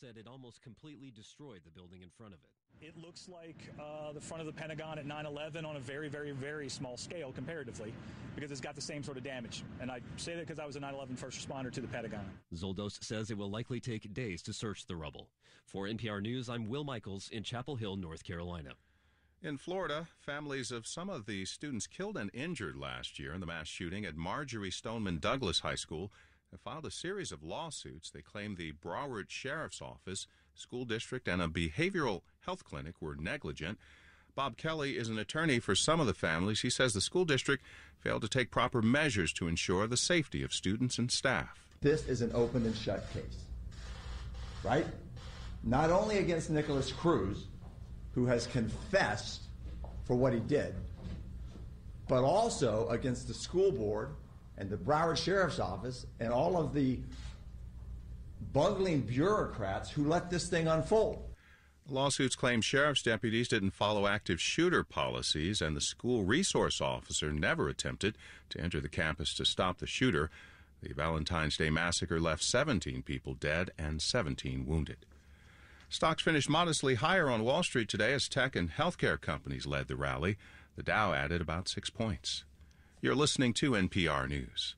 said it almost completely destroyed the building in front of it. It looks like the front of the Pentagon at 9/11 on a very, very, very small scale comparatively, because it's got the same sort of damage. And I say that because I was a 9/11 first responder to the Pentagon. Zoldos says it will likely take days to search the rubble. For NPR News, I'm Will Michaels in Chapel Hill, North Carolina. In Florida, families of some of the students killed and injured last year in the mass shooting at Marjorie Stoneman Douglas High School have filed a series of lawsuits. They claim the Broward Sheriff's Office, school district, and a behavioral health clinic were negligent. Bob Kelly is an attorney for some of the families. He says the school district failed to take proper measures to ensure the safety of students and staff. This is an open and shut case, right? Not only against Nicholas Cruz, who has confessed for what he did, but also against the school board and the Broward Sheriff's Office and all of the bungling bureaucrats who let this thing unfold. The lawsuits claim sheriff's deputies didn't follow active shooter policies, and the school resource officer never attempted to enter the campus to stop the shooter. The Valentine's Day massacre left 17 people dead and 17 wounded. Stocks finished modestly higher on Wall Street today as tech and healthcare companies led the rally. The Dow added about 6 points. You're listening to NPR News.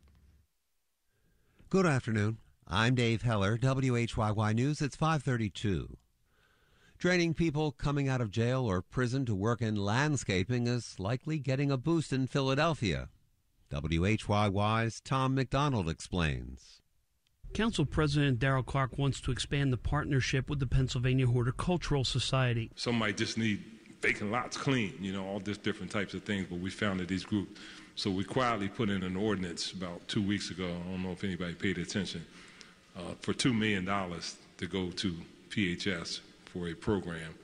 Good afternoon. I'm Dave Heller, WHYY News. It's 5:32. Training people coming out of jail or prison to work in landscaping is likely getting a boost in Philadelphia. WHYY's Tom McDonald explains. Council President Darrell Clark wants to expand the partnership with the Pennsylvania Horticultural Society. Some might just need vacant lots clean, all this different types of things, but we founded these groups. So we quietly put in an ordinance about 2 weeks ago, I don't know if anybody paid attention, for $2 million to go to PHS for a program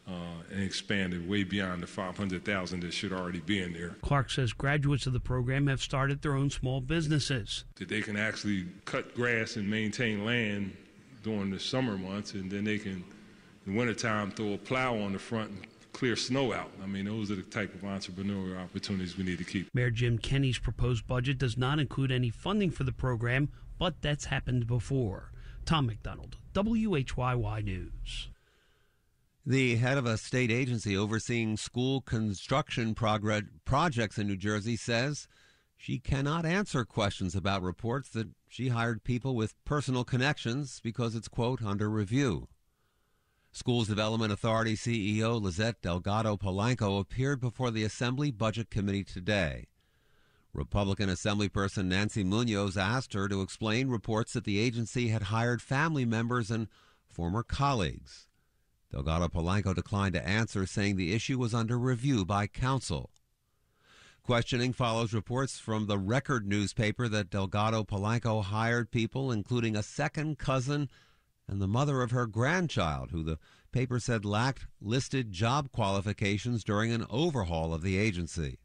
and expanded way beyond the $500,000 that should already be in there. Clark says graduates of the program have started their own small businesses. That they can actually cut grass and maintain land during the summer months, and then they can, in the wintertime, throw a plow on the front and clear snow out. Those are the type of entrepreneurial opportunities we need to keep. Mayor Jim Kenney's proposed budget does not include any funding for the program, but that's happened before. Tom McDonald, WHYY News. The head of a state agency overseeing school construction projects in New Jersey says she cannot answer questions about reports that she hired people with personal connections because it's, quote, under review. Schools Development Authority CEO Lizette Delgado Polanco appeared before the Assembly Budget Committee today. Republican Assemblyperson Nancy Munoz asked her to explain reports that the agency had hired family members and former colleagues. Delgado Polanco declined to answer, saying the issue was under review by counsel. Questioning follows reports from the Record newspaper that Delgado Polanco hired people, including a second cousin and the mother of her grandchild, who the paper said lacked listed job qualifications during an overhaul of the agency.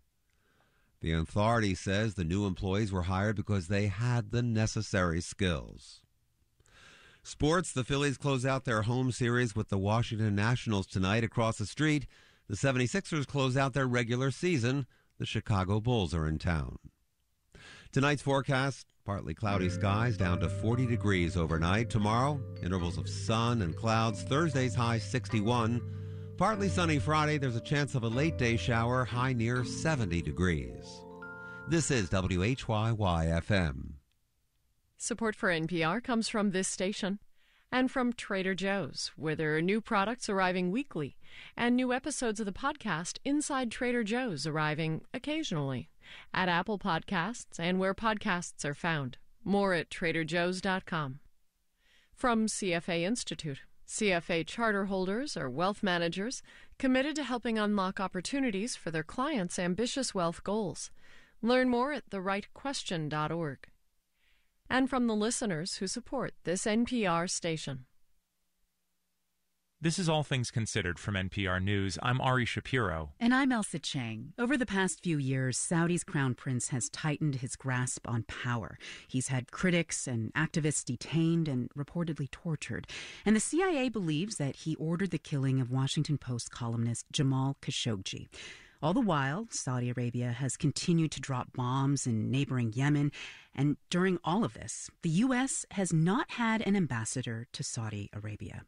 The authority says the new employees were hired because they had the necessary skills. Sports, the Phillies close out their home series with the Washington Nationals tonight across the street. The 76ers close out their regular season. The Chicago Bulls are in town. Tonight's forecast, partly cloudy skies down to 40 degrees overnight. Tomorrow, intervals of sun and clouds. Thursday's high 61. Partly sunny Friday. There's a chance of a late day shower, high near 70 degrees. This is WHYY-FM. Support for NPR comes from this station and from Trader Joe's, where there are new products arriving weekly and new episodes of the podcast Inside Trader Joe's arriving occasionally at Apple Podcasts and where podcasts are found. More at TraderJoe's.com. From CFA Institute. CFA charter holders are wealth managers committed to helping unlock opportunities for their clients' ambitious wealth goals. Learn more at therightquestion.org. And from the listeners who support this NPR station. This is All Things Considered from NPR News. I'm Ari Shapiro. And I'm Elsa Chang. Over the past few years, Saudi's crown prince has tightened his grasp on power. He's had critics and activists detained and reportedly tortured. And the CIA believes that he ordered the killing of Washington Post columnist Jamal Khashoggi. All the while, Saudi Arabia has continued to drop bombs in neighboring Yemen. And during all of this, the U.S. has not had an ambassador to Saudi Arabia.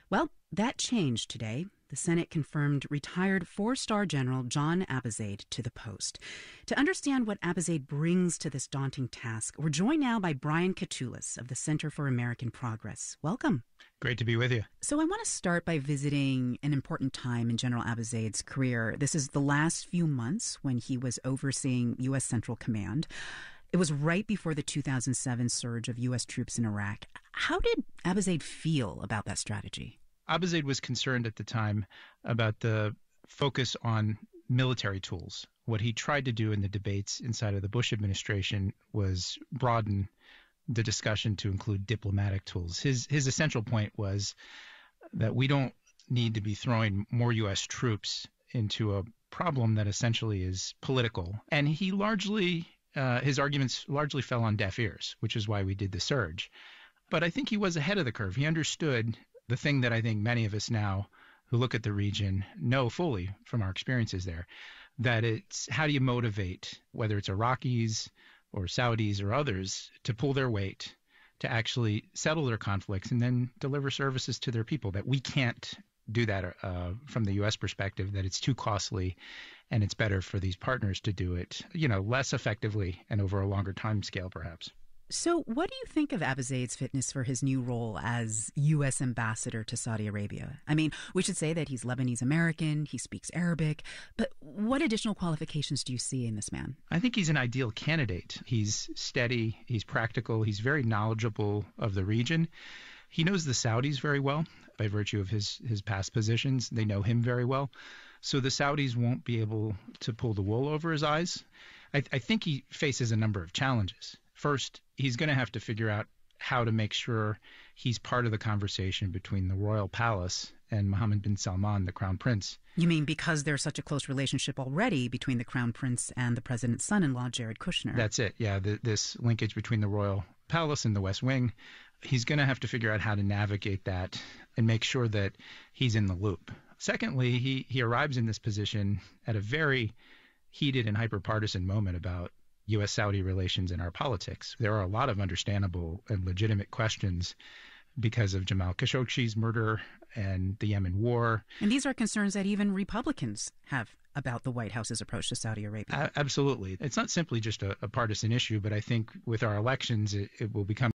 Well, that changed today. The Senate confirmed retired four-star General John Abizaid to the post. To understand what Abizaid brings to this daunting task, we're joined now by Brian Katulis of the Center for American Progress. Welcome. Great to be with you. So I want to start by visiting an important time in General Abizaid's career. This is the last few months when he was overseeing U.S. Central Command. It was right before the 2007 surge of U.S. troops in Iraq. How did Abizaid feel about that strategy? Abizaid was concerned at the time about the focus on military tools. What he tried to do in the debates inside of the Bush administration was broaden the discussion to include diplomatic tools. His essential point was that we don't need to be throwing more U.S. troops into a problem that essentially is political. And he his arguments largely fell on deaf ears, which is why we did the surge. But I think he was ahead of the curve. He understood the thing that I think many of us now who look at the region know fully from our experiences there, that it's how do you motivate, whether it's Iraqis or Saudis or others, to pull their weight, to actually settle their conflicts and then deliver services to their people, that we can't do that from the U.S. perspective, that it's too costly and it's better for these partners to do it, less effectively and over a longer time scale, perhaps. So what do you think of Abizaid's fitness for his new role as U.S. ambassador to Saudi Arabia? I mean, we should say that he's Lebanese-American, he speaks Arabic, but what additional qualifications do you see in this man? I think he's an ideal candidate. He's steady, he's practical, he's very knowledgeable of the region. He knows the Saudis very well by virtue of his past positions. They know him very well. So the Saudis won't be able to pull the wool over his eyes. I think he faces a number of challenges. First, he's going to have to figure out how to make sure he's part of the conversation between the royal palace and Mohammed bin Salman, the crown prince. You mean because there's such a close relationship already between the crown prince and the president's son-in-law, Jared Kushner? That's it, yeah, this linkage between the royal palace and the West Wing. He's going to have to figure out how to navigate that and make sure that he's in the loop. Secondly, he arrives in this position at a very heated and hyper-partisan moment about U.S.-Saudi relations in our politics. There are a lot of understandable and legitimate questions because of Jamal Khashoggi's murder and the Yemen war. And these are concerns that even Republicans have about the White House's approach to Saudi Arabia. Absolutely. It's not simply just a partisan issue, but I think with our elections, it will become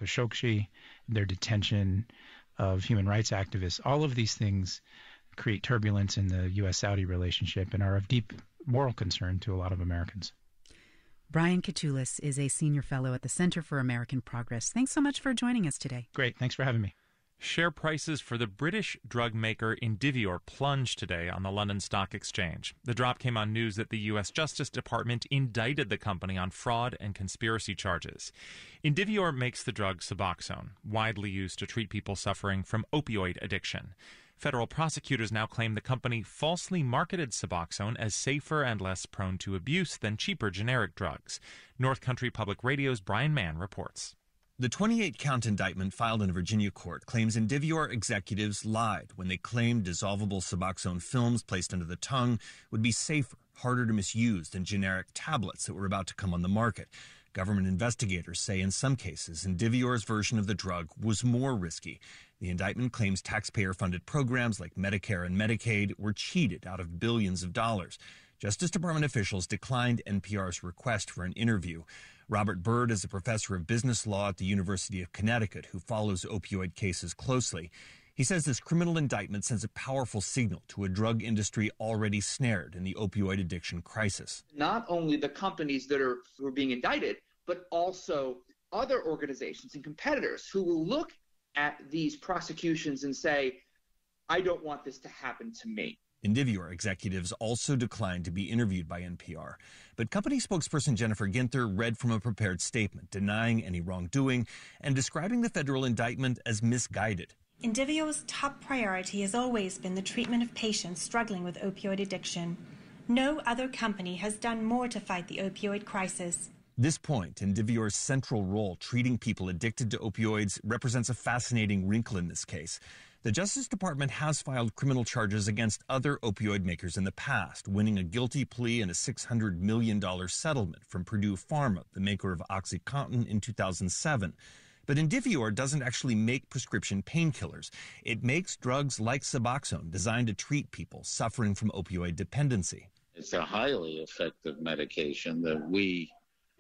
Khashoggi, their detention of human rights activists. All of these things create turbulence in the U.S.-Saudi relationship and are of deep moral concern to a lot of Americans. Brian Katulis is a senior fellow at the Center for American Progress. Thanks so much for joining us today. Great. Thanks for having me. Share prices for the British drug maker Indivior plunged today on the London Stock Exchange. The drop came on news that the U.S. Justice Department indicted the company on fraud and conspiracy charges. Indivior makes the drug Suboxone, widely used to treat people suffering from opioid addiction. Federal prosecutors now claim the company falsely marketed Suboxone as safer and less prone to abuse than cheaper generic drugs. North Country Public Radio's Brian Mann reports. The 28-count indictment filed in a Virginia court claims Indivior executives lied when they claimed dissolvable Suboxone films placed under the tongue would be safer, harder to misuse than generic tablets that were about to come on the market. Government investigators say in some cases, Indivior's version of the drug was more risky. The indictment claims taxpayer-funded programs like Medicare and Medicaid were cheated out of billions of dollars. Justice Department officials declined NPR's request for an interview. Robert Byrd is a professor of business law at the University of Connecticut who follows opioid cases closely. He says this criminal indictment sends a powerful signal to a drug industry already snared in the opioid addiction crisis. Not only the companies who are being indicted, but also other organizations and competitors who will look at these prosecutions and say, I don't want this to happen to me. Indivior executives also declined to be interviewed by NPR, but company spokesperson Jennifer Ginther read from a prepared statement denying any wrongdoing and describing the federal indictment as misguided. Indivior's top priority has always been the treatment of patients struggling with opioid addiction. No other company has done more to fight the opioid crisis. This point, Indivior's central role treating people addicted to opioids, represents a fascinating wrinkle in this case. The Justice Department has filed criminal charges against other opioid makers in the past, winning a guilty plea and a $600 million settlement from Purdue Pharma, the maker of OxyContin, in 2007. But Indivior doesn't actually make prescription painkillers. It makes drugs like Suboxone designed to treat people suffering from opioid dependency. It's a highly effective medication that we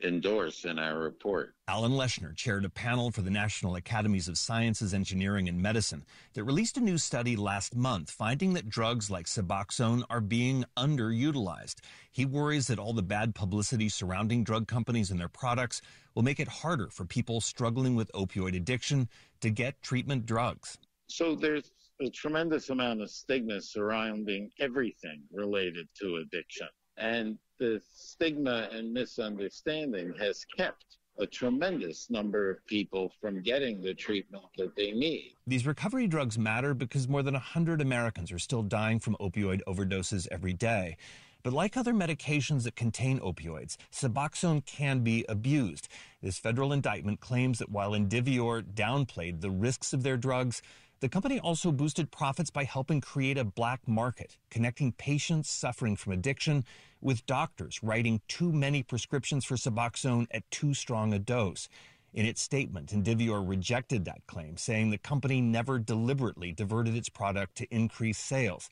endorse in our report. Alan Leshner chaired a panel for the National Academies of Sciences, Engineering, and Medicine that released a new study last month finding that drugs like Suboxone are being underutilized. He worries that all the bad publicity surrounding drug companies and their products will make it harder for people struggling with opioid addiction to get treatment drugs. So there's a tremendous amount of stigma surrounding everything related to addiction. And the stigma and misunderstanding has kept a tremendous number of people from getting the treatment that they need. These recovery drugs matter because more than 100 Americans are still dying from opioid overdoses every day. But like other medications that contain opioids, Suboxone can be abused. This federal indictment claims that while Indivior downplayed the risks of their drugs, the company also boosted profits by helping create a black market, connecting patients suffering from addiction with doctors writing too many prescriptions for Suboxone at too strong a dose. In its statement, Indivior rejected that claim, saying the company never deliberately diverted its product to increase sales.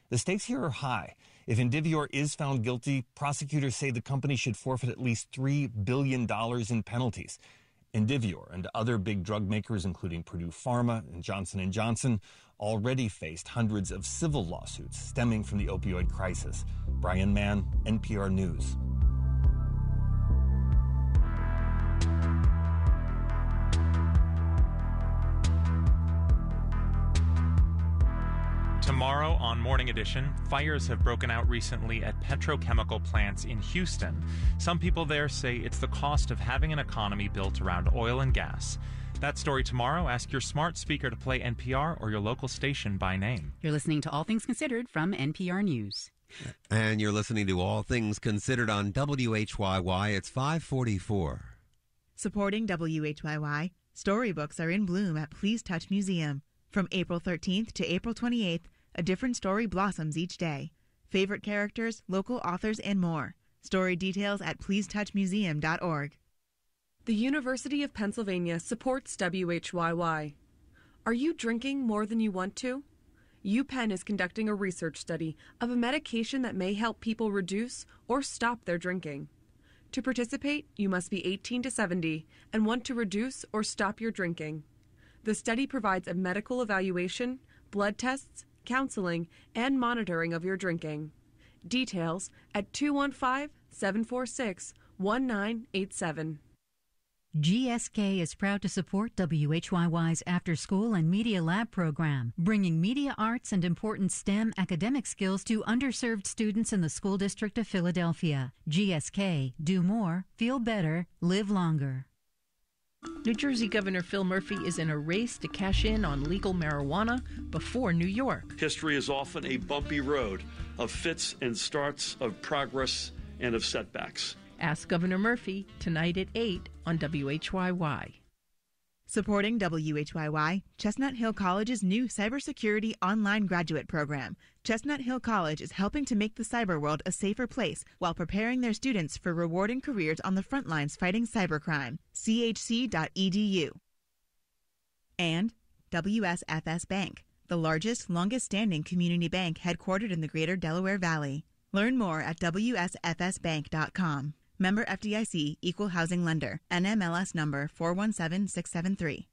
The stakes here are high. If Indivior is found guilty, prosecutors say the company should forfeit at least $3 billion in penalties. Indivior and other big drug makers, including Purdue Pharma and Johnson & Johnson, already faced hundreds of civil lawsuits stemming from the opioid crisis. Brian Mann, NPR News. Tomorrow on Morning Edition, fires have broken out recently at petrochemical plants in Houston. Some people there say it's the cost of having an economy built around oil and gas. That story tomorrow. Ask your smart speaker to play NPR or your local station by name. You're listening to All Things Considered from NPR News. And you're listening to All Things Considered on WHYY. It's 544. Supporting WHYY, storybooks are in bloom at Please Touch Museum. From April 13th to April 28th, a different story blossoms each day. Favorite characters, local authors, and more. Story details at pleasetouchmuseum.org. The University of Pennsylvania supports WHYY. Are you drinking more than you want to? UPenn is conducting a research study of a medication that may help people reduce or stop their drinking. To participate, you must be 18 to 70 and want to reduce or stop your drinking. The study provides a medical evaluation, blood tests, counseling, and monitoring of your drinking. Details at 215-746-1987. GSK is proud to support WHYY's after-school and media lab program, bringing media arts and important STEM academic skills to underserved students in the school district of Philadelphia. GSK, do more, feel better, live longer. New Jersey Governor Phil Murphy is in a race to cash in on legal marijuana before New York. History is often a bumpy road of fits and starts, of progress and of setbacks. Ask Governor Murphy tonight at 8 on WHYY. Supporting WHYY, Chestnut Hill College's new cybersecurity online graduate program. Chestnut Hill College is helping to make the cyber world a safer place while preparing their students for rewarding careers on the front lines fighting cybercrime. chc.edu. And WSFS Bank, the largest, longest-standing community bank headquartered in the greater Delaware Valley. Learn more at WSFSbank.com. Member FDIC, Equal Housing Lender. NMLS number 417673.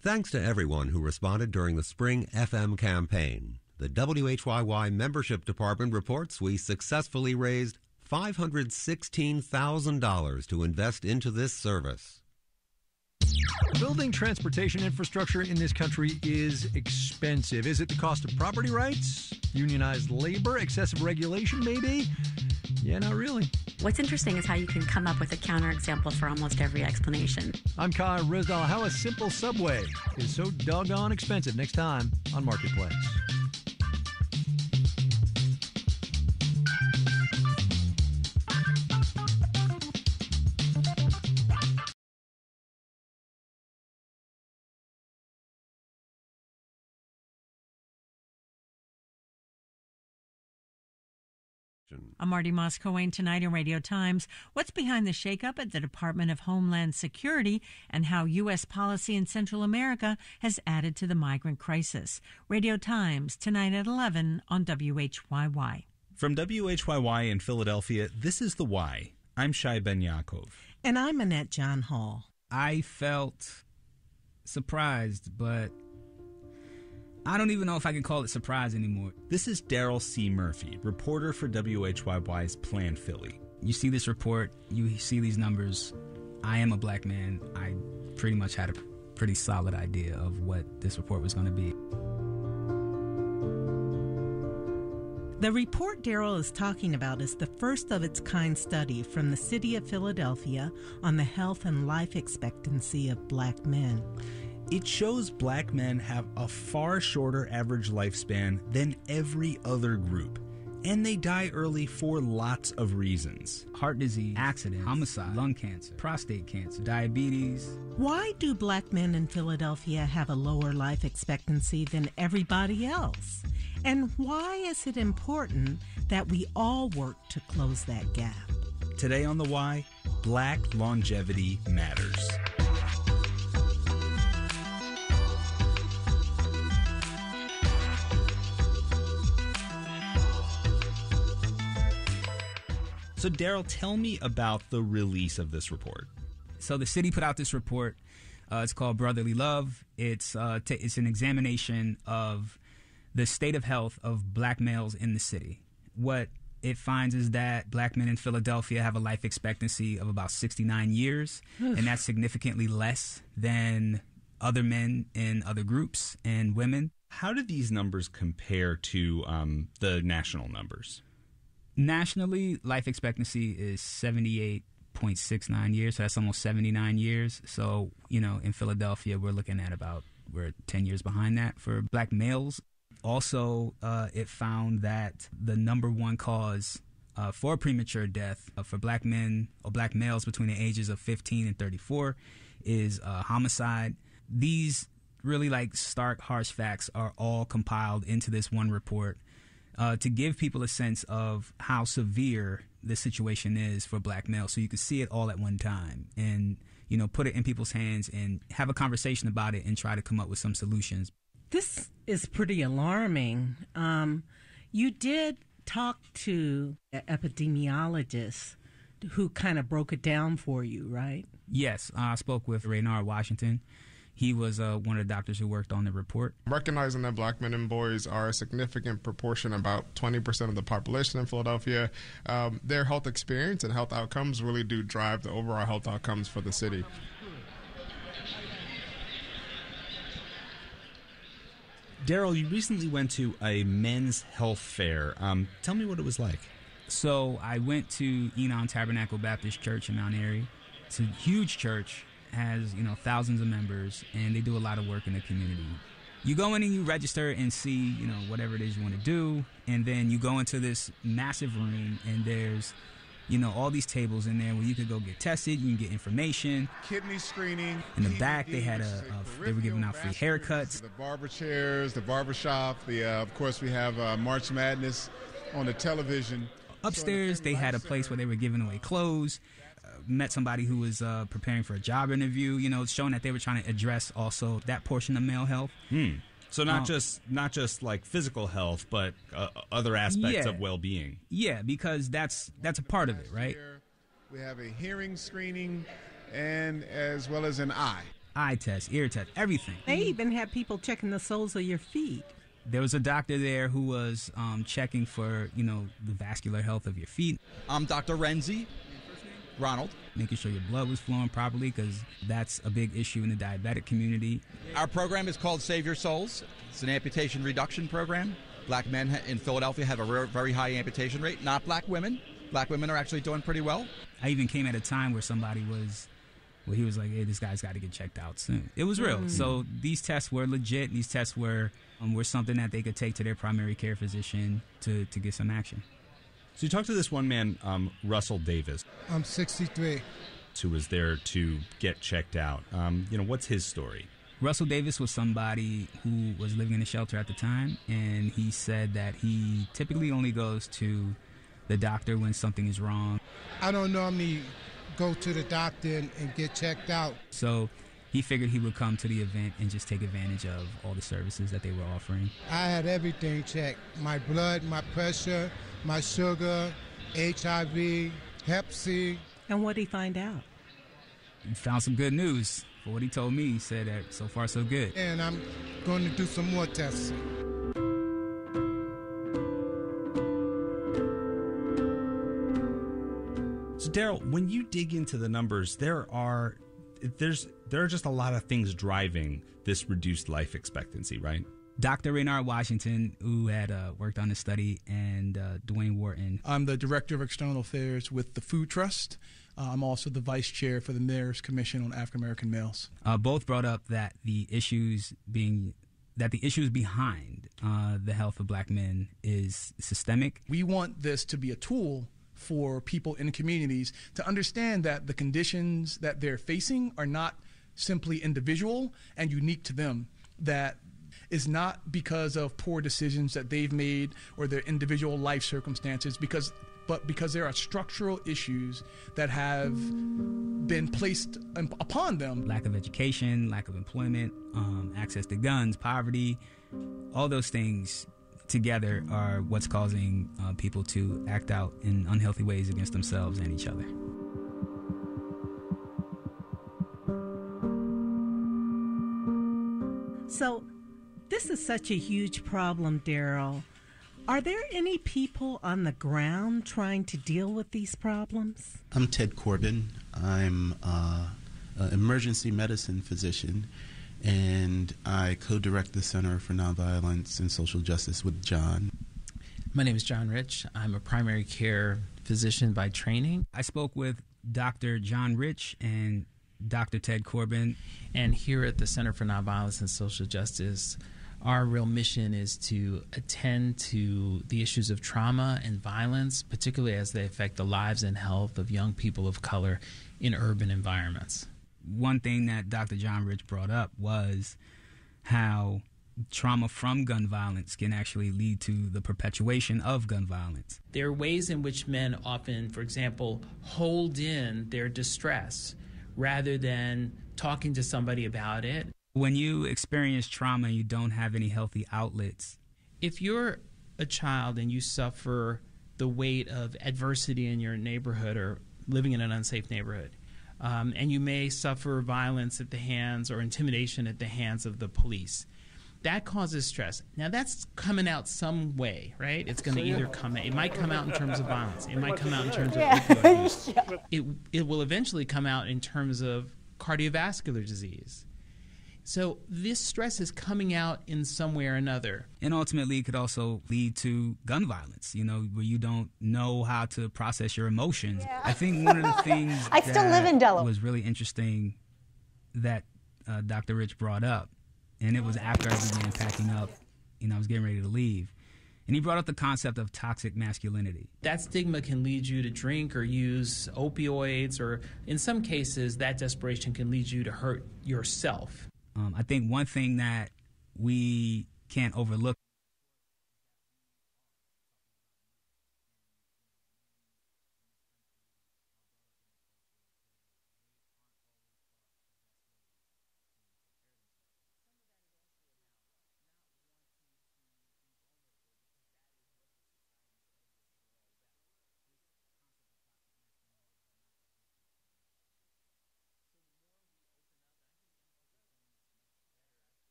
Thanks to everyone who responded during the Spring FM campaign. The WHYY Membership Department reports we successfully raised $516,000 to invest into this service. Building transportation infrastructure in this country is expensive. Is it the cost of property rights? Unionized labor? Excessive regulation, maybe? Yeah, not really. What's interesting is how you can come up with a counterexample for almost every explanation. I'm Kyle Rizdal. How a simple subway is so doggone expensive. Next time on Marketplace. I'm Marty Moss-Cohen tonight in Radio Times. What's behind the shakeup at the Department of Homeland Security and how U.S. policy in Central America has added to the migrant crisis. Radio Times tonight at 11 on WHYY. From WHYY in Philadelphia, this is The Whyy. I'm Shai Ben Yaakov. And I'm Annette John Hall. I felt surprised, but I don't even know if I can call it surprise anymore. This is Daryl C. Murphy, reporter for WHYY's Plan Philly. You see this report, you see these numbers. I am a black man. I pretty much had a pretty solid idea of what this report was going to be. The report Daryl is talking about is the first of its kind study from the city of Philadelphia on the health and life expectancy of black men. It shows black men have a far shorter average lifespan than every other group, and they die early for lots of reasons. Heart disease, accidents, homicide, lung cancer, prostate cancer, diabetes. Why do black men in Philadelphia have a lower life expectancy than everybody else? And why is it important that we all work to close that gap? Today on The Whyy, Black longevity matters. So, Daryl, tell me about the release of this report. So the city put out this report. It's called Brotherly Love. It's an examination of the state of health of black males in the city. What it finds is that black men in Philadelphia have a life expectancy of about 69 years, and that's significantly less than other men in other groups and women. How do these numbers compare to the national numbers? Nationally, life expectancy is 78.69 years, so that's almost 79 years. So, in Philadelphia, we're 10 years behind that for black males. Also, it found that the number one cause for premature death for black men or black males between the ages of 15 and 34 is homicide. These really stark, harsh facts are all compiled into this one report to give people a sense of how severe the situation is for black males, so you can see it all at one time and, put it in people's hands and have a conversation about it and try to come up with some solutions. This is pretty alarming. You did talk to an epidemiologist who kind of broke it down for you, right? Yes, I spoke with Raynard Washington. He was one of the doctors who worked on the report. Recognizing that black men and boys are a significant proportion, about 20% of the population in Philadelphia, their health experience and health outcomes really do drive the overall health outcomes for the city. Daryl, you recently went to a men's health fair. Tell me what it was like. So I went to Enon Tabernacle Baptist Church in Mount Airy. It's a huge church, has thousands of members, and they do a lot of work in the community. You go in and you register and see whatever it is you want to do, and then you go into this massive room, and there's all these tables in there where you could go get tested, you can get information. Kidney screening. In the back, they had they were giving out free haircuts. The barber chairs, the barber shop. Of course, we have March Madness on the television. Upstairs, they had a place where they were giving away clothes. Met somebody who was preparing for a job interview, showing that they were trying to address also that portion of male health. So not just like physical health, but other aspects of well-being. Yeah, because that's a part of it, right? We have a hearing screening and as well as an eye test, ear test, everything. They even have people checking the soles of your feet. There was a doctor there who was checking for, the vascular health of your feet. I'm Dr. Renzi, Ronald. Making sure your blood was flowing properly, because that's a big issue in the diabetic community. Our program is called Save Your Souls. It's an amputation reduction program. Black men in Philadelphia have a very high amputation rate, not black women. Black women are actually doing pretty well. I even came at a time where somebody he was like, hey, this guy's got to get checked out soon. It was real. So these tests were legit. These tests were something that they could take to their primary care physician to get some action. So you talked to this one man, Russell Davis. I'm 63. Who was there to get checked out. What's his story? Russell Davis was somebody who was living in a shelter at the time, and he said that he typically only goes to the doctor when something is wrong. I don't normally go to the doctor and get checked out. So he figured he would come to the event and just take advantage of all the services that they were offering. I had everything checked. My blood, my pressure, my sugar, HIV, Hep C. And what did he find out? He found some good news. For what he told me, he said that so far so good. And I'm going to do some more testing. So Daryl, when you dig into the numbers, there are just a lot of things driving this reduced life expectancy, right? Dr. Raynard Washington, who had worked on this study, and Dwayne Wharton. I'm the Director of External Affairs with the Food Trust. I'm also the Vice Chair for the Mayor's Commission on African American Males. Both brought up that the issues behind the health of black men is systemic. We want this to be a tool for people in communities to understand that the conditions that they're facing are not simply individual and unique to them, that is not because of poor decisions that they've made or their individual life circumstances, but because there are structural issues that have been placed upon them. Lack of education, lack of employment, access to guns, poverty, all those things together are what's causing people to act out in unhealthy ways against themselves and each other. So, this is such a huge problem, Daryl. Are there any people on the ground trying to deal with these problems? I'm Ted Corbin. I'm an emergency medicine physician, and I co-direct the Center for Nonviolence and Social Justice with John. My name is John Rich. I'm a primary care physician by training. I spoke with Dr. John Rich and Dr. Ted Corbin. And here at the Center for Nonviolence and Social Justice, our real mission is to attend to the issues of trauma and violence, particularly as they affect the lives and health of young people of color in urban environments. One thing that Dr. John Rich brought up was how trauma from gun violence can actually lead to the perpetuation of gun violence. There are ways in which men often, for example, hold in their distress rather than talking to somebody about it. When you experience trauma, you don't have any healthy outlets. If you're a child and you suffer the weight of adversity in your neighborhood or living in an unsafe neighborhood, and you may suffer violence at the hands or intimidation at the hands of the police, that causes stress. Now, that's coming out some way, right? It's going to either come out, it might come out in terms of violence. It might come out in terms of opioid use. It will eventually come out in terms of cardiovascular disease. So this stress is coming out in some way or another. And ultimately, it could also lead to gun violence, where you don't know how to process your emotions. Yeah. I think one of the things that was really interesting that Dr. Rich brought up, and it was after I began packing up, I was getting ready to leave. And he brought up the concept of toxic masculinity. That stigma can lead you to drink or use opioids, or in some cases, that desperation can lead you to hurt yourself. I think one thing that we can't overlook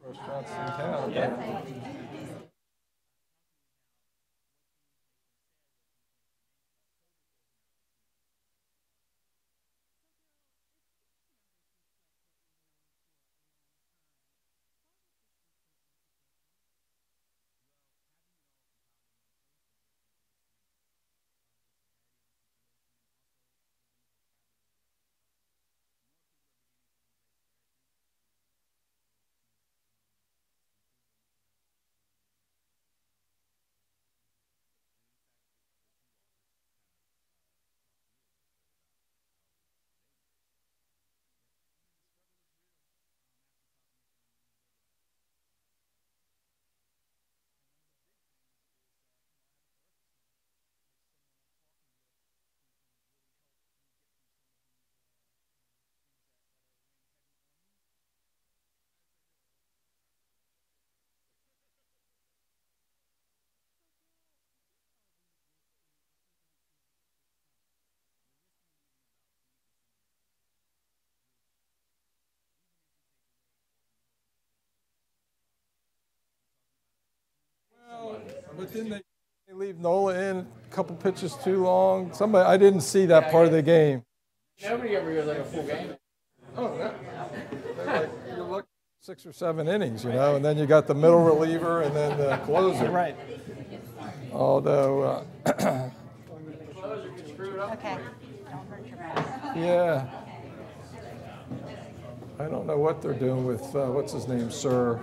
Restaurants in town. Yeah. But then they leave Nola in a couple pitches too long. I didn't see that part of the game. Nobody ever goes like a full game. Oh, no. You look 6 or 7 innings, and then you got the middle reliever and then the closer. Right. Although, Closer gets screwed up. Okay. Don't hurt your back. yeah, I don't know what they're doing with what's his name, Sir.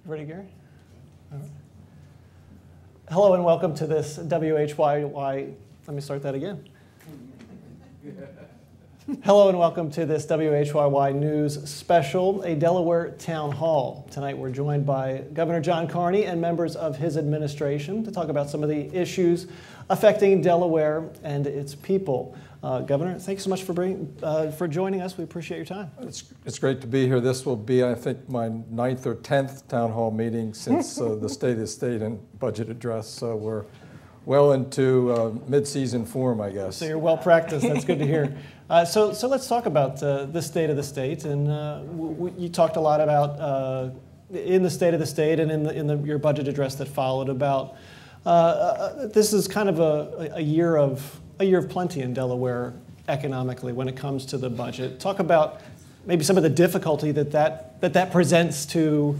Ready, Gary? All right. Hello and welcome to this WHYY. Let me start that again. Hello and welcome to this WHYY News Special, a Delaware Town Hall. Tonight we're joined by Governor John Carney and members of his administration to talk about some of the issues affecting Delaware and its people. Governor, thanks so much for joining us. We appreciate your time. It's great to be here. This will be, I think, my 9th or 10th town hall meeting since the State of the State and budget address. So we're well into mid-season form, I guess. So you're well practiced. That's good to hear. So let's talk about the state of the state. And you talked a lot about in the state of the state and in your budget address that followed about this is kind of a year of plenty in Delaware economically when it comes to the budget. Talk about maybe some of the difficulty that presents to,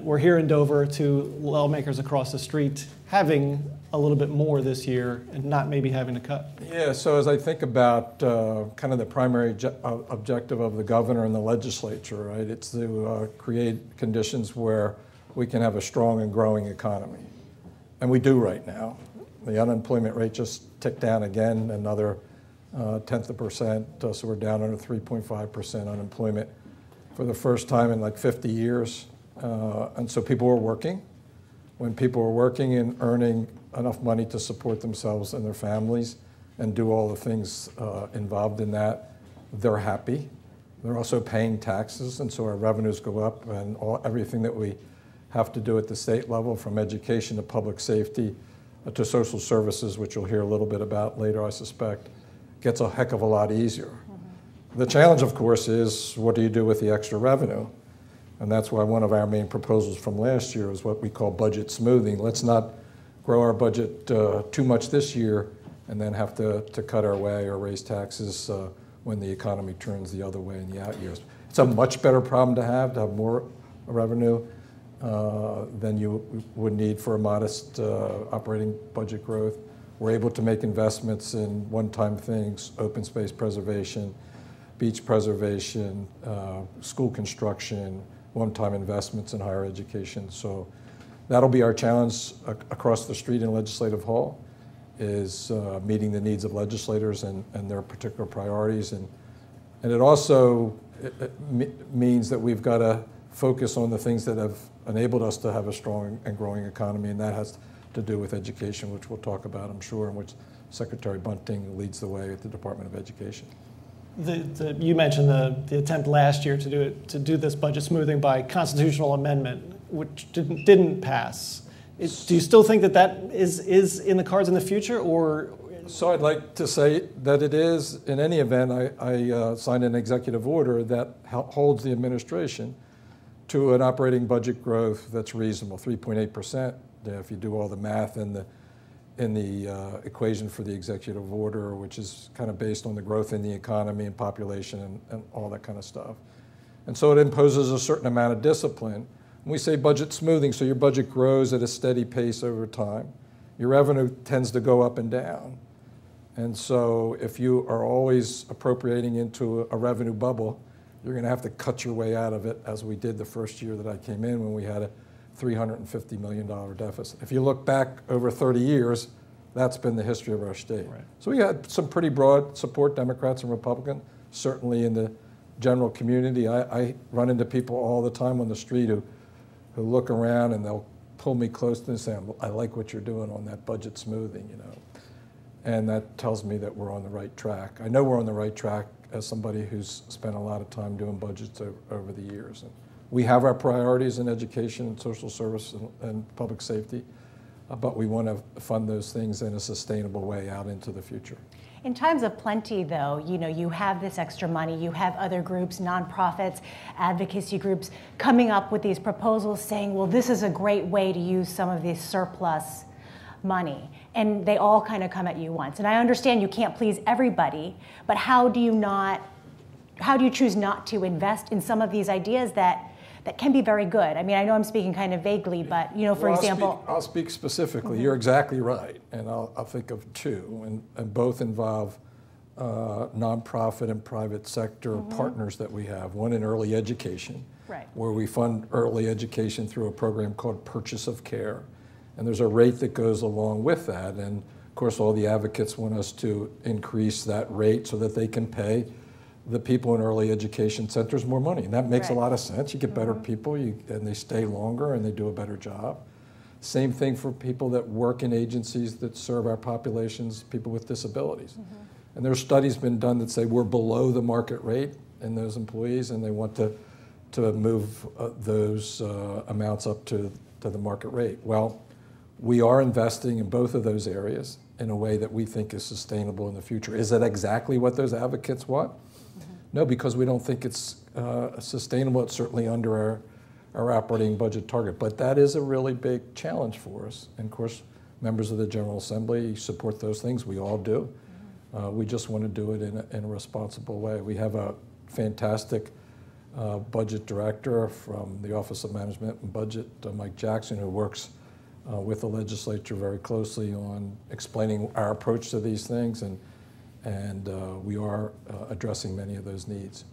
we're here in Dover, to lawmakers across the street having a little bit more this year and not maybe having to cut. Yeah, so as I think about kind of the primary objective of the governor and the legislature, right, it's to create conditions where we can have a strong and growing economy. And we do right now. The unemployment rate just ticked down again, another 0.1%, so we're down under 3.5% unemployment for the first time in like 50 years. And so people are working. When people are working and earning enough money to support themselves and their families and do all the things involved in that, they're happy. They're also paying taxes, and so our revenues go up, and everything that we have to do at the state level, from education to public safety to social services, which you'll hear a little bit about later, I suspect, gets a heck of a lot easier. The challenge, of course, is what do you do with the extra revenue? And that's why one of our main proposals from last year is what we call budget smoothing. Let's not grow our budget too much this year and then have to cut our way or raise taxes when the economy turns the other way in the out years. It's a much better problem to have more revenue than you would need for a modest operating budget growth. We're able to make investments in one-time things, open space preservation, beach preservation, school construction, one-time investments in higher education. So that'll be our challenge across the street in Legislative Hall, is meeting the needs of legislators and their particular priorities. And it also means that we've got to focus on the things that have enabled us to have a strong and growing economy, and that has to do with education, which we'll talk about, I'm sure, and which Secretary Bunting leads the way at the Department of Education. You mentioned the attempt last year to do this budget smoothing by constitutional amendment, which didn't pass. Do you still think that is in the cards in the future, or? So I'd like to say that it is. In any event, I signed an executive order that holds the administration to an operating budget growth that's reasonable, 3.8%. If you do all the math in the equation for the executive order, which is kind of based on the growth in the economy and population and all that kind of stuff. And so it imposes a certain amount of discipline. When we say budget smoothing, so your budget grows at a steady pace over time. Your revenue tends to go up and down. And so if you are always appropriating into a revenue bubble, you're going to have to cut your way out of it, as we did the first year that I came in when we had a $350 million deficit. If you look back over 30 years, that's been the history of our state. Right. So we had some pretty broad support, Democrats and Republicans, certainly in the general community. I run into people all the time on the street who look around and they'll pull me close to them and say, I like what you're doing on that budget smoothing, And that tells me that we're on the right track. I know we're on the right track as somebody who's spent a lot of time doing budgets over the years. And we have our priorities in education and social service and public safety, but we want to fund those things in a sustainable way out into the future. In times of plenty, though, you have this extra money, you have other groups, nonprofits, advocacy groups coming up with these proposals saying, well, this is a great way to use some of this surplus money. And they all kind of come at you once. And I understand you can't please everybody, but how do you choose not to invest in some of these ideas that can be very good? I mean, I know I'm speaking kind of vaguely, but, for example. I'll speak specifically. Mm-hmm. You're exactly right. And I'll think of two, and both involve nonprofit and private sector partners that we have. One in early education. Right. where we fund early education through a program called Purchase of Care. And there's a rate that goes along with that. And of course, all the advocates want us to increase that rate so that they can pay the people in early education centers more money. And that makes a lot of sense. You get better people, and they stay longer, and they do a better job. Same thing for people that work in agencies that serve our populations, people with disabilities. And there's studies been done that say we're below the market rate in those employees, and they want to move those amounts up to the market rate. Well, we are investing in both of those areas in a way that we think is sustainable in the future. Is it exactly what those advocates want? No, because we don't think it's sustainable. It's certainly under our operating budget target. But that is a really big challenge for us. And of course, members of the General Assembly support those things. We all do. We just want to do it in a responsible way. We have a fantastic budget director from the Office of Management and Budget, Mike Jackson, who works with the legislature very closely on explaining our approach to these things, and we are addressing many of those needs.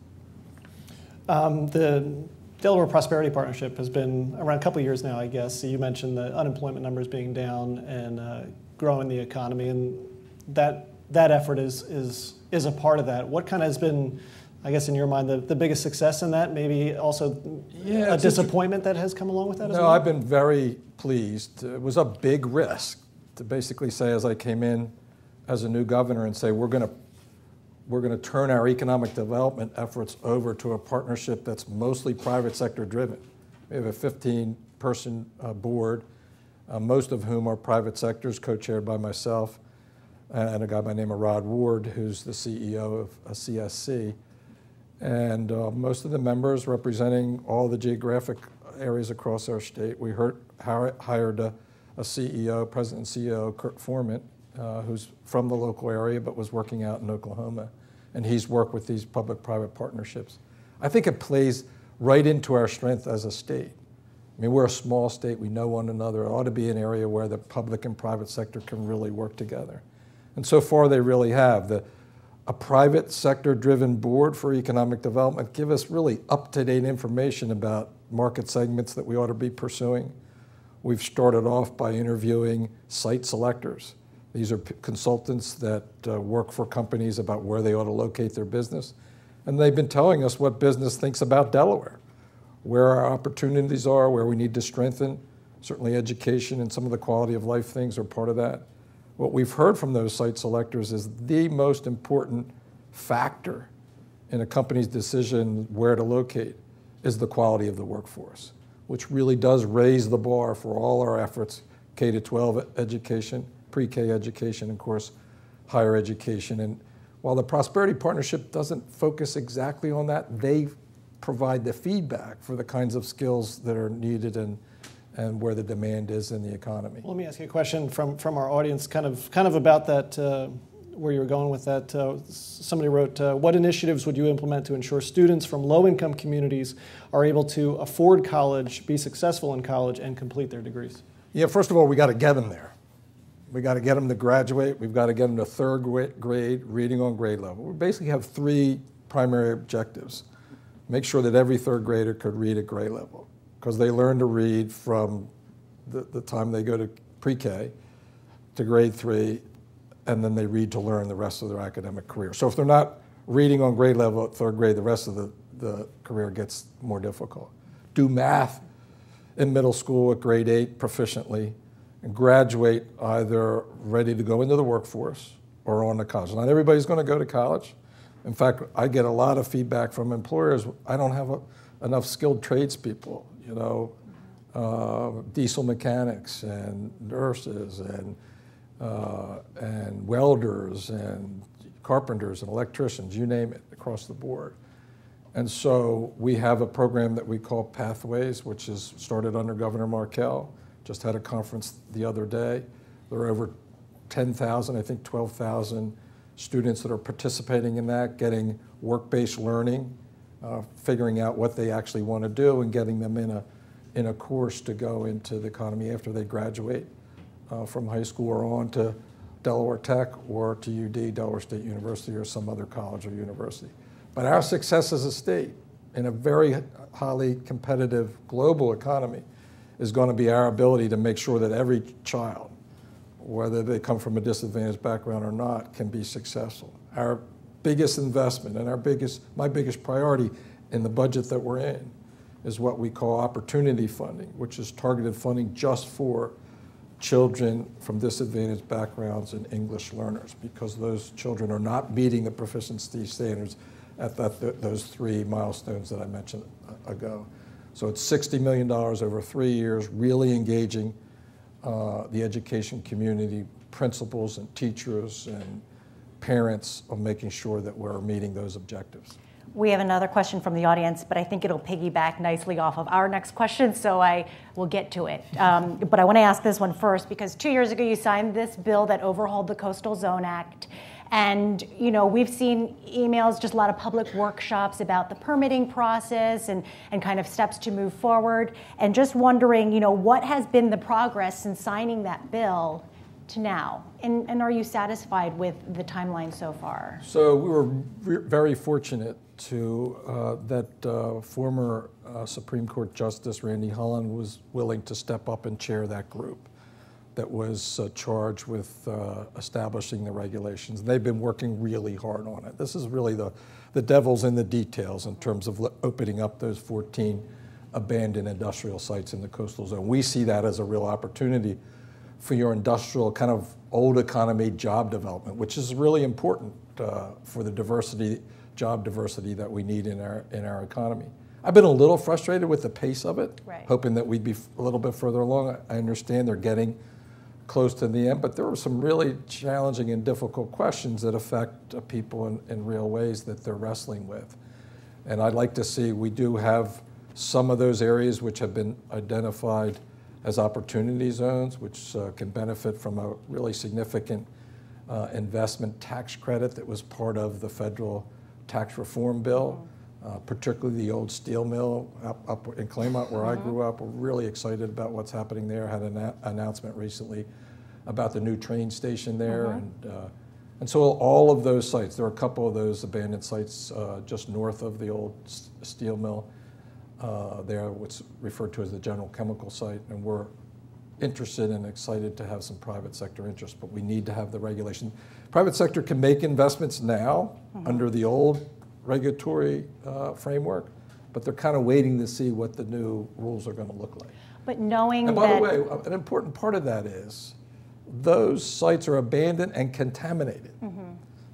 The Delaware Prosperity Partnership has been around a couple of years now, I guess. So you mentioned the unemployment numbers being down and growing the economy, and that effort is a part of that. What kind of has been, I guess, in your mind, the biggest success in that? Maybe also a disappointment that has come along with that as well? No, I've been very pleased. It was a big risk to basically say, as I came in as a new governor, and say we're going to turn our economic development efforts over to a partnership that's mostly private sector driven. We have a 15-person board, most of whom are private sectors, co-chaired by myself and a guy by the name of Rod Ward, who's the CEO of CSC. And most of the members representing all the geographic areas across our state. We hired a CEO, President and CEO, Kurt Foreman, who's from the local area but was working out in Oklahoma. And he's worked with these public-private partnerships. I think it plays right into our strength as a state. I mean, we're a small state. We know one another. It ought to be an area where the public and private sector can really work together. And so far, they really have. A private sector-driven board for economic development give us really up-to-date information about market segments that we ought to be pursuing. We've started off by interviewing site selectors. These are consultants that work for companies about where they ought to locate their business. And they've been telling us what business thinks about Delaware, where our opportunities are, where we need to strengthen. Certainly education and some of the quality of life things are part of that. What we've heard from those site selectors is the most important factor in a company's decision where to locate is the quality of the workforce, which really does raise the bar for all our efforts, K-12 education, pre-K education, and of course, higher education. And while the Prosperity Partnership doesn't focus exactly on that, they provide the feedback for the kinds of skills that are needed and where the demand is in the economy. Well, let me ask you a question from our audience, kind of about that, where you were going with that. Somebody wrote, what initiatives would you implement to ensure students from low-income communities are able to afford college, be successful in college, and complete their degrees? Yeah, first of all, we got to get them there. We got to get them to graduate. We've got to get them to third grade, reading on grade level. We basically have three primary objectives. Make sure that every third grader could read at grade level, because they learn to read from the time they go to pre-K to grade 3, and then they read to learn the rest of their academic career. So if they're not reading on grade level at third grade, the rest of the career gets more difficult. Do math in middle school at grade 8 proficiently, and graduate either ready to go into the workforce or on to college. Not everybody's going to go to college. In fact, I get a lot of feedback from employers. I don't have enough skilled tradespeople, diesel mechanics and nurses and welders and carpenters and electricians, you name it, across the board. And so we have a program that we call Pathways, which is started under Governor Markell. Just had a conference the other day. There are over 10,000, I think 12,000 students that are participating in that, getting work-based learning, figuring out what they actually want to do, and getting them in a course to go into the economy after they graduate from high school or on to Delaware Tech or to UD, Delaware State University, or some other college or university. But our success as a state in a very highly competitive global economy is going to be our ability to make sure that every child, whether they come from a disadvantaged background or not, can be successful. Our biggest investment and my biggest priority in the budget that we're in is what we call opportunity funding, which is targeted funding just for children from disadvantaged backgrounds and English learners, because those children are not meeting the proficiency standards at those 3 milestones that I mentioned ago. So it's $60 million over 3 years, really engaging the education community, principals and teachers and parents, on making sure that we're meeting those objectives. We have another question from the audience, but I think it'll piggyback nicely off of our next question, so I will get to it. But I want to ask this one first, because 2 years ago you signed this bill that overhauled the Coastal Zone Act. And, you know, we've seen emails, just a lot of public workshops about the permitting process and kind of steps to move forward. And just wondering, you know, what has been the progress since signing that bill to now? And are you satisfied with the timeline so far? So we were very fortunate to that former Supreme Court Justice Randy Holland was willing to step up and chair that group that was charged with establishing the regulations. They've been working really hard on it. This is really the devil's in the details in terms of opening up those 14 abandoned industrial sites in the coastal zone. We see that as a real opportunity for your industrial kind of old economy job development, which is really important for the job diversity that we need in our economy. I've been a little frustrated with the pace of it, right, hoping that we'd be a little bit further along. I understand they're getting close to the end, but there were some really challenging and difficult questions that affect people in real ways that they're wrestling with. And I'd like to see, we do have some of those areas which have been identified as opportunity zones, which can benefit from a really significant investment tax credit that was part of the federal tax reform bill, particularly the old steel mill up in Claymont where I grew up. We're really excited about what's happening there. Had an announcement recently about the new train station there. And so all of those sites, there are a couple of those abandoned sites just north of the old steel mill there, what's referred to as the General Chemical site, and we're interested and excited to have some private sector interest, but we need to have the regulation. Private sector can make investments now under the old regulatory framework, but they're kind of waiting to see what the new rules are going to look like. But knowing and by the way, an important part of that is those sites are abandoned and contaminated.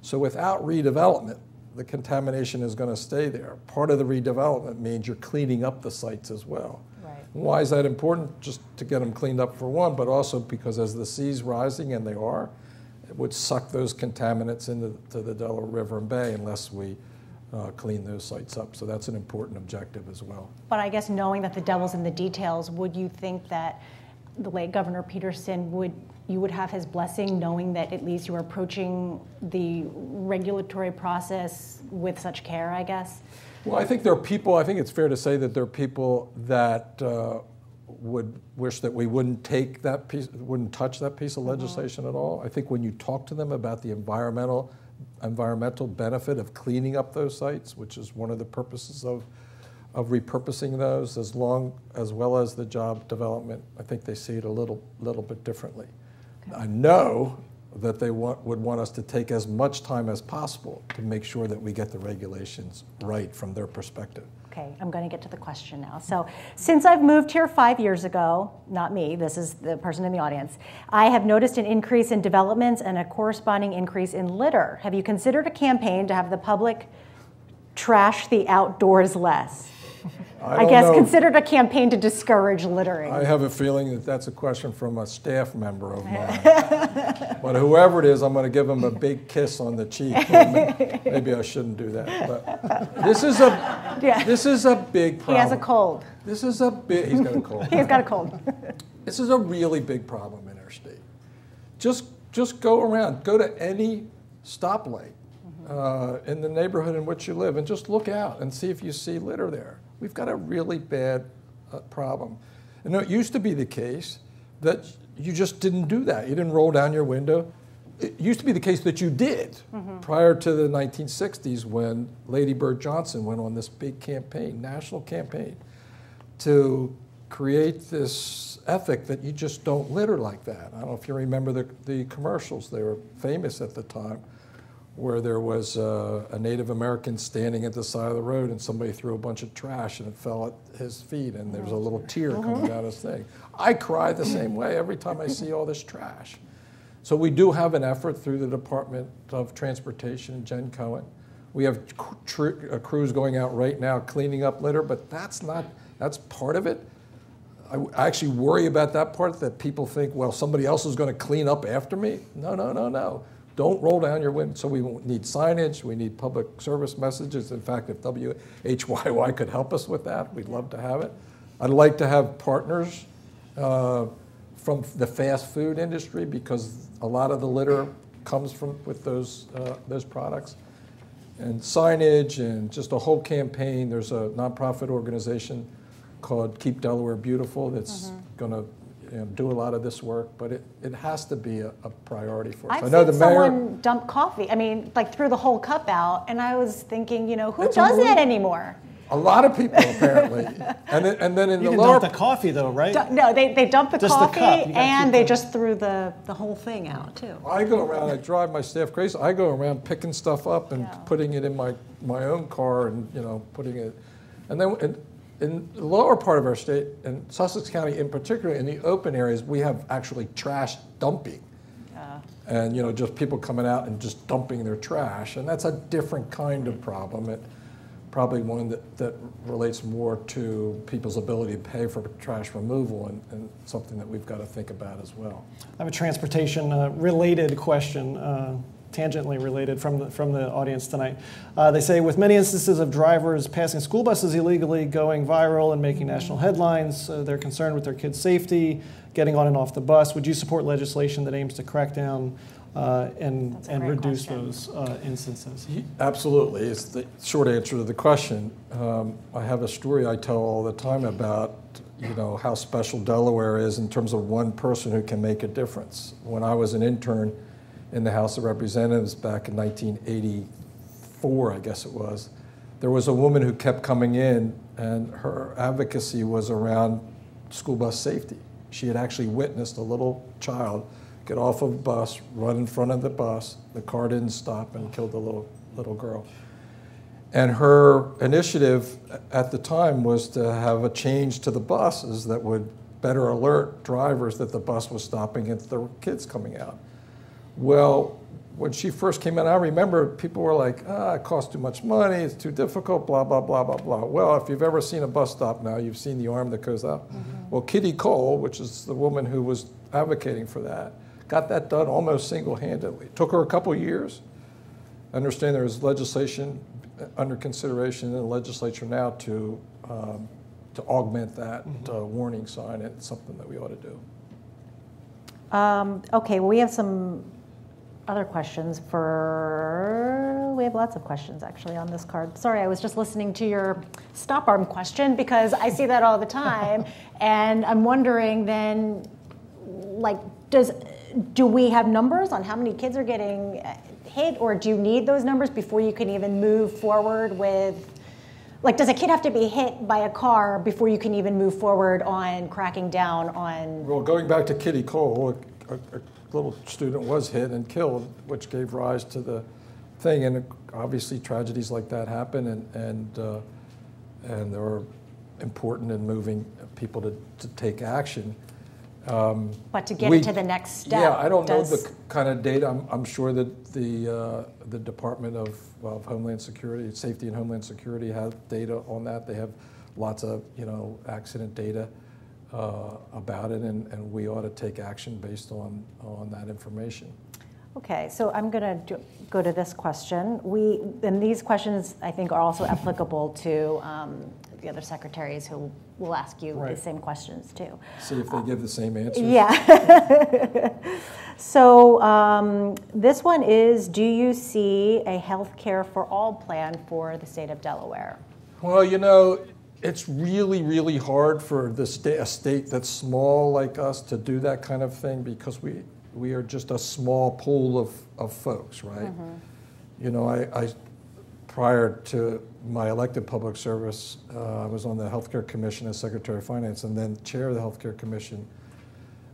So without redevelopment, the contamination is going to stay there. Part of the redevelopment means you're cleaning up the sites as well. Right. Why is that important? Just to get them cleaned up for one, but also because as the sea's rising, and they are, it would suck those contaminants into the Delaware River and Bay unless we clean those sites up. So that's an important objective as well. But I guess knowing that the devil's in the details, would you think that the late Governor Peterson you would have his blessing, knowing that at least you are approaching the regulatory process with such care, I guess? Well, I think there are people, I think it's fair to say that there are people that would wish that we wouldn't touch that piece of legislation at all. I think when you talk to them about the environmental benefit of cleaning up those sites, which is one of the purposes of repurposing those, as well as the job development, I think they see it a little bit differently. Okay. I know that they would want us to take as much time as possible to make sure that we get the regulations right from their perspective. Okay, I'm going to get to the question now. So since I've moved here 5 years ago, not me, this is the person in the audience, I have noticed an increase in developments and a corresponding increase in litter. Have you considered a campaign to have the public trash the outdoors less? I guess considered a campaign to discourage littering. I have a feeling that that's a question from a staff member of mine. But whoever it is, I'm going to give him a big kiss on the cheek. Maybe I shouldn't do that. But this is a big problem. He has a cold. He's got a cold. He's got a cold. This is a really big problem in our state. Just go around, go to any stoplight in the neighborhood in which you live, and just look out and see if you see litter there. We've got a really bad problem. And it used to be the case that you just didn't do that. You didn't roll down your window it used to be the case that you did prior to the 1960s when Lady Bird Johnson went on this big campaign, national campaign, to create this ethic that you just don't litter like that. I don't know if you remember the commercials. They were famous at the time, where there was a Native American standing at the side of the road and somebody threw a bunch of trash and it fell at his feet and there was a little tear coming down his thing. I cry the same way every time I see all this trash. So we do have an effort through the Department of Transportation, Jen Cohen. We have crews going out right now cleaning up litter, but that's part of it. I actually worry about that part, that people think, well, somebody else is going to clean up after me. No. Don't roll down your window. So we need signage, we need public service messages. In fact, if WHYY could help us with that, we'd love to have it. I'd like to have partners from the fast food industry, because a lot of the litter comes with those products. And signage and just a whole campaign. There's a nonprofit organization called Keep Delaware Beautiful that's going to do a lot of this work, but it has to be a priority for us. I've seen someone dump coffee, like threw the whole cup out, and I was thinking, who does that anymore? A lot of people, apparently. and then in you the can lower... dump the coffee, though, right? No, they dump the just coffee, the and they just threw the whole thing out, too. I go around, I drive my staff crazy. I go around picking stuff up and putting it in my own car and, putting it... And then in the lower part of our state, in Sussex County in particular, in the open areas, we have actually trash dumping. And, just people coming out and just dumping their trash. And that's a different kind of problem. Probably one that relates more to people's ability to pay for trash removal and something that we've got to think about as well. I have a transportation-related question, tangentially related from the audience tonight. They say, with many instances of drivers passing school buses illegally going viral and making national headlines, they're concerned with their kids' safety, getting on and off the bus. Would you support legislation that aims to crack down and reduce those instances? Absolutely. It's the short answer to the question. I have a story I tell all the time about how special Delaware is in terms of one person who can make a difference. When I was an intern in the House of Representatives back in 1984, I guess it was, there was a woman who kept coming in, and her advocacy was around school bus safety. She had actually witnessed a little child get off of a bus, run in front of the bus. The car didn't stop and killed the little girl. And her initiative at the time was to have a change to the buses that would better alert drivers that the bus was stopping and there were kids coming out. Well, when she first came in, I remember people were like, it costs too much money, it's too difficult, blah, blah, blah, blah, blah. Well, if you've ever seen a bus stop now, you've seen the arm that goes up. Well, Kitty Cole, which is the woman who was advocating for that, got that done almost single-handedly. It took her a couple years. I understand there's legislation under consideration in the legislature now to augment that warning sign. It's something that we ought to do. Okay, well, we have some other questions we have lots of questions actually on this card. Sorry, I was just listening to your stop arm question because I see that all the time. And I'm wondering then, do we have numbers on how many kids are getting hit, or do you need those numbers before you can even move forward with, does a kid have to be hit by a car before you can even move forward on cracking down on? Well, going back to Kitty Cole, a little student was hit and killed, which gave rise to the thing. And obviously tragedies like that happen, and they're important in moving people to take action. But to get to the next step. Yeah, I don't know the kind of data. I'm sure that the Department of Homeland Security, Safety and Homeland Security have data on that. They have lots of accident data about it, and we ought to take action based on that information. Okay, so I'm going to go to this question. And these questions, I think, are also applicable to the other secretaries who will ask you the same questions, too. See if they give the same answers. Yeah. So this one is, do you see a health care for all plan for the state of Delaware? Well, it's really, really hard for a state that's small like us to do that kind of thing because we are just a small pool of folks, right? You know, I prior to my elected public service, I was on the Healthcare Commission as Secretary of Finance and then chair of the Healthcare Commission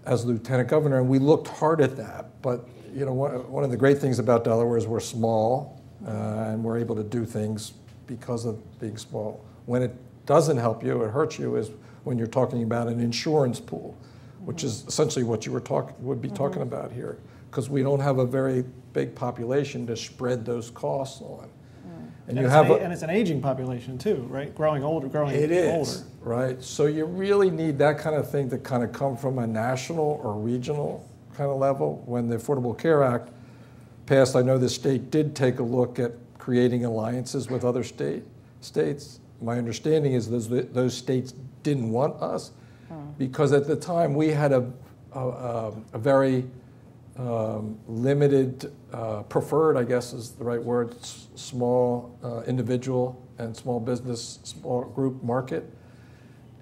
as Lieutenant Governor, and we looked hard at that. But, you know, one of the great things about Delaware is we're small and we're able to do things because of being small. When it doesn't help you, it hurts you, is when you're talking about an insurance pool, which is essentially what you would be talking about here, because we don't have a very big population to spread those costs on. And it's an aging population too, right? Growing older. It is, right? So you really need that kind of thing to kind of come from a national or regional kind of level. When the Affordable Care Act passed, I know the state did take a look at creating alliances with other states. My understanding is those states didn't want us because at the time we had a very limited, preferred, I guess is the right word, small individual and small business, small group market.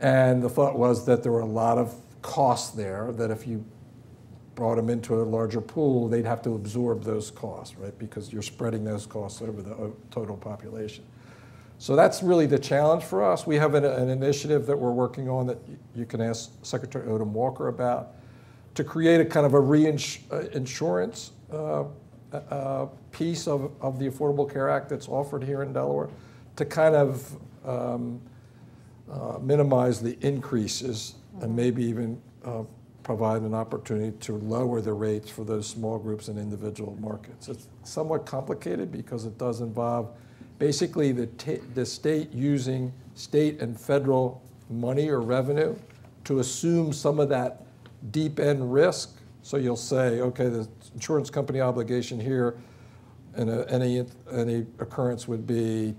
And the thought was that there were a lot of costs there that if you brought them into a larger pool, they'd have to absorb those costs, right? Because you're spreading those costs over the total population. So that's really the challenge for us. We have an initiative that we're working on that you can ask Secretary Odom Walker about, to create a kind of a reinsurance piece of the Affordable Care Act that's offered here in Delaware to kind of minimize the increases and maybe even provide an opportunity to lower the rates for those small groups and individual markets. It's somewhat complicated because it does involve basically the state using state and federal money or revenue to assume some of that deep end risk. So you'll say, okay, the insurance company obligation here and any occurrence would be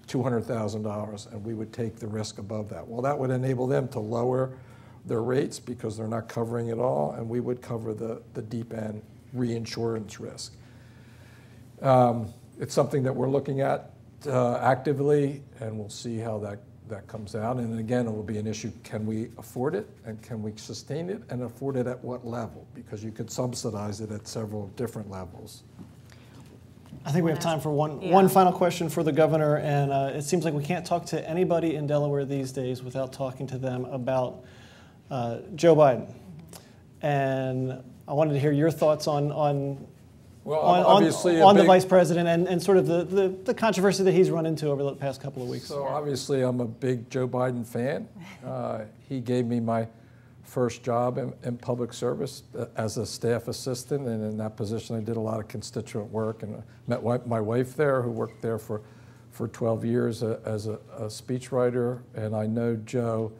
$200,000 and we would take the risk above that. Well, that would enable them to lower their rates because they're not covering it all, and we would cover the deep end reinsurance risk. It's something that we're looking at actively, and we'll see how that comes out. And again, it will be an issue, can we afford it and can we sustain it and afford it at what level? Because you could subsidize it at several different levels. I think we have time for one final question for the governor, and it seems like we can't talk to anybody in Delaware these days without talking to them about Joe Biden. And I wanted to hear your thoughts on the vice president and sort of the controversy that he's run into over the past couple of weeks. So obviously I'm a big Joe Biden fan. He gave me my first job in public service as a staff assistant, and in that position I did a lot of constituent work and met my wife there, who worked there for 12 years as a speechwriter, and I know Joe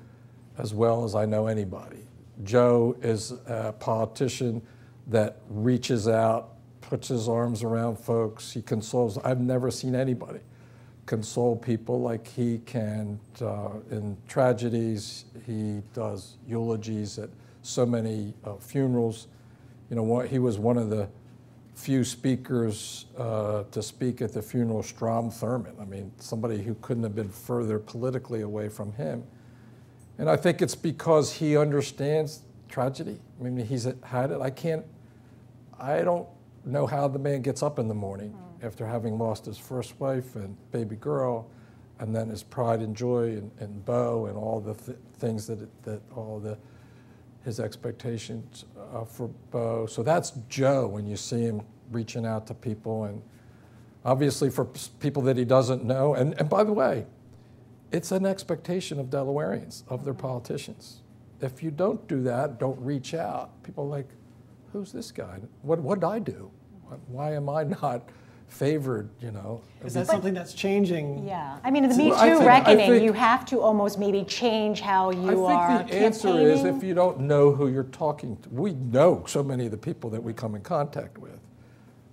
as well as I know anybody. Joe is a politician that reaches out, puts his arms around folks, he consoles. I've never seen anybody console people like he can in tragedies. He does eulogies at so many funerals. You know, he was one of the few speakers to speak at the funeral of Strom Thurmond. I mean, somebody who couldn't have been further politically away from him. And I think it's because he understands tragedy. I mean, he's had it. I don't know how the man gets up in the morning after having lost his first wife and baby girl, and then his pride and joy and Bo and all the things his expectations for Bo. So that's Joe when you see him reaching out to people, and obviously for people that he doesn't know. And by the way, it's an expectation of Delawareans, of their politicians. If you don't do that, don't reach out, people are like, who's this guy? What did I do? Why am I not favored, you know? Is that something that's changing? Yeah. I mean, in the Me Too reckoning, you have to almost maybe change how you are I think the answer is if you don't know who you're talking to. We know so many of the people that we come in contact with.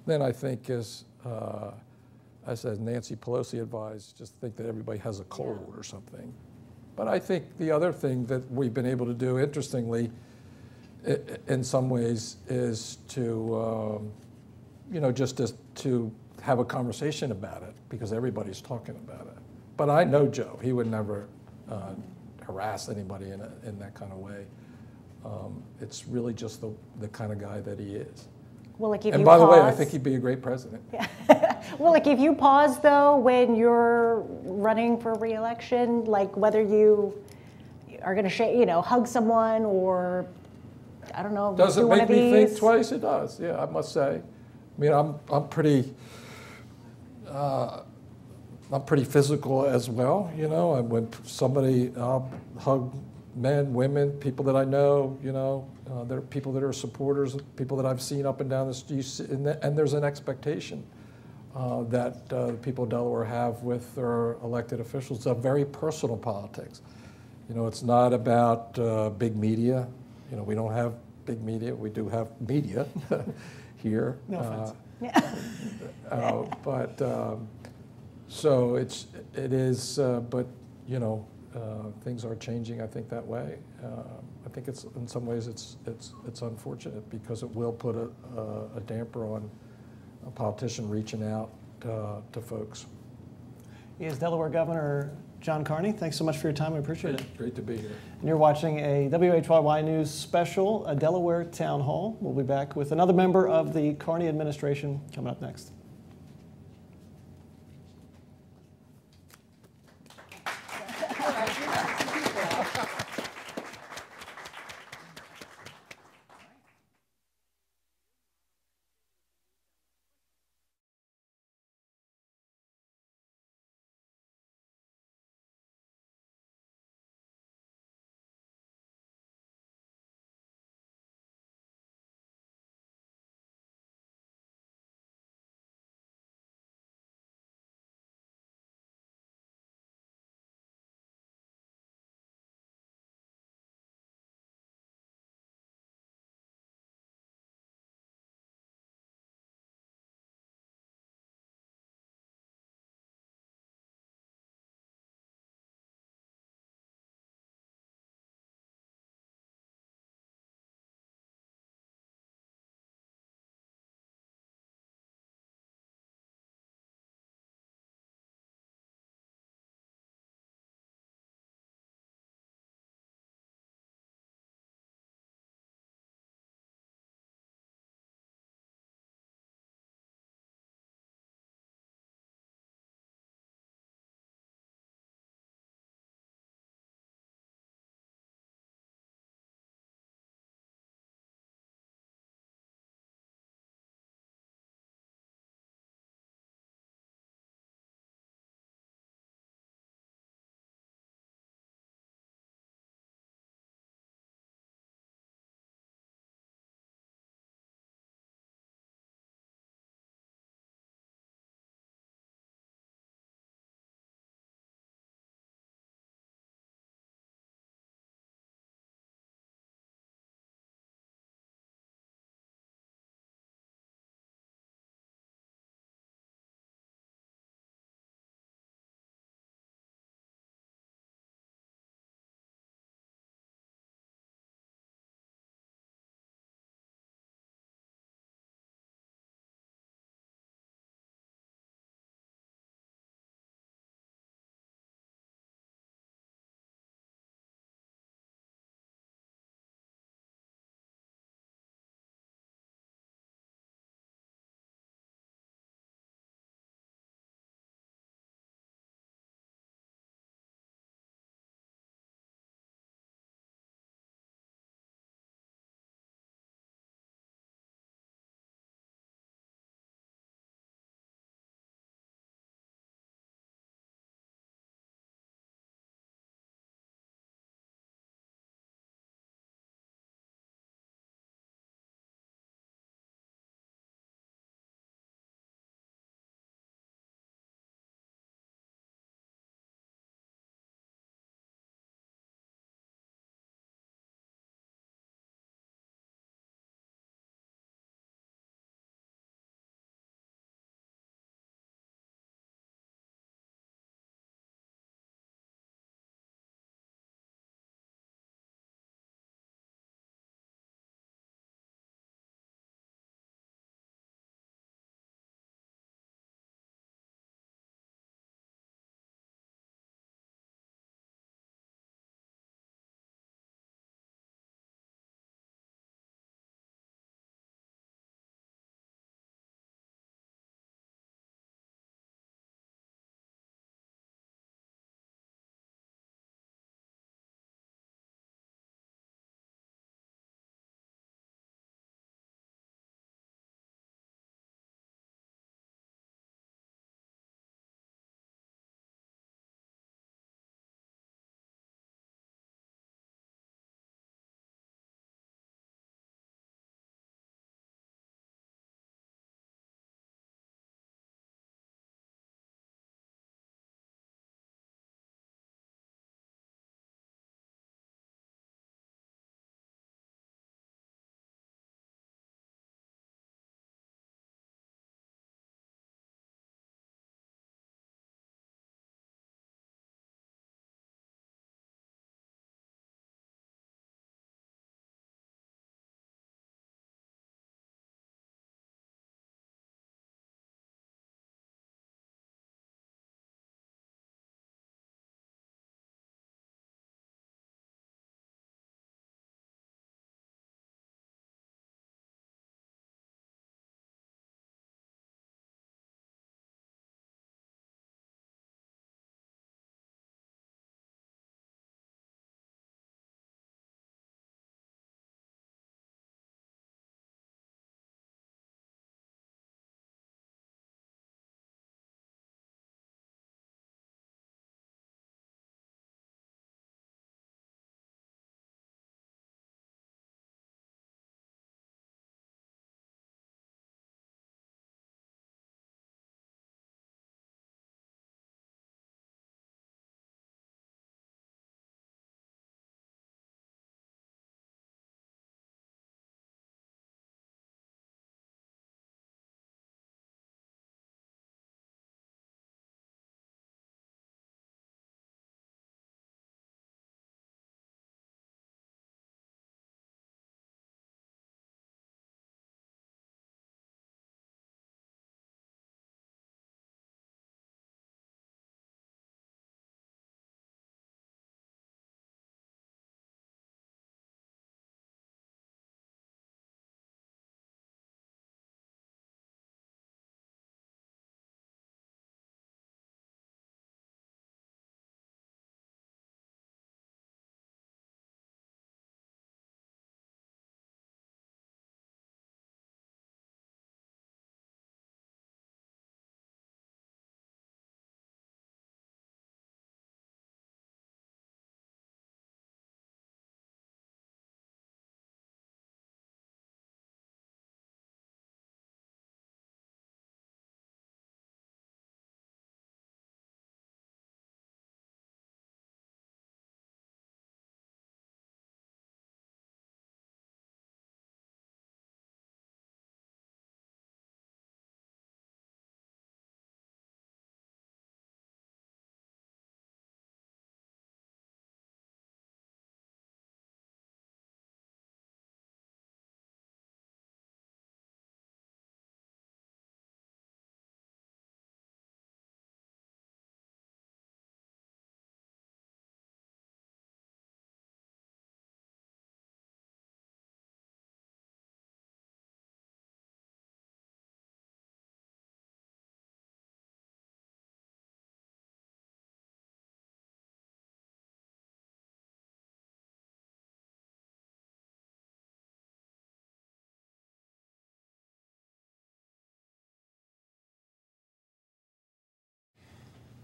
Then I think as Nancy Pelosi advised, just think that everybody has a cold or something. But I think the other thing that we've been able to do, interestingly, in some ways, is to, just to have a conversation about it, because everybody's talking about it. But I know Joe. He would never harass anybody in that kind of way. It's really just the kind of guy that he is. Well, like if and you by pause, the way, I think he'd be a great president. Yeah. Well, like if you pause though when you're running for re-election, like whether you are going to hug someone or I don't know, Does do it one make of me these? think twice? It does. Yeah, I must say. I mean, I'm pretty physical as well. You know, and when somebody I'll hug men, women, people that I know. You know, there are people that are supporters, people that I've seen up and down the street, and there's an expectation that people of Delaware have with their elected officials. It's a very personal politics. You know, it's not about big media. You know, we don't have big media. We do have media here. No offense. So it is. But you know, things are changing. I think that way. I think it's in some ways it's unfortunate because it will put a damper on a politician reaching out to folks. He is Delaware Governor John Carney. Thanks so much for your time. We appreciate it. Great to be here. And you're watching a WHYY News special, a Delaware Town Hall. We'll be back with another member of the Carney administration coming up next.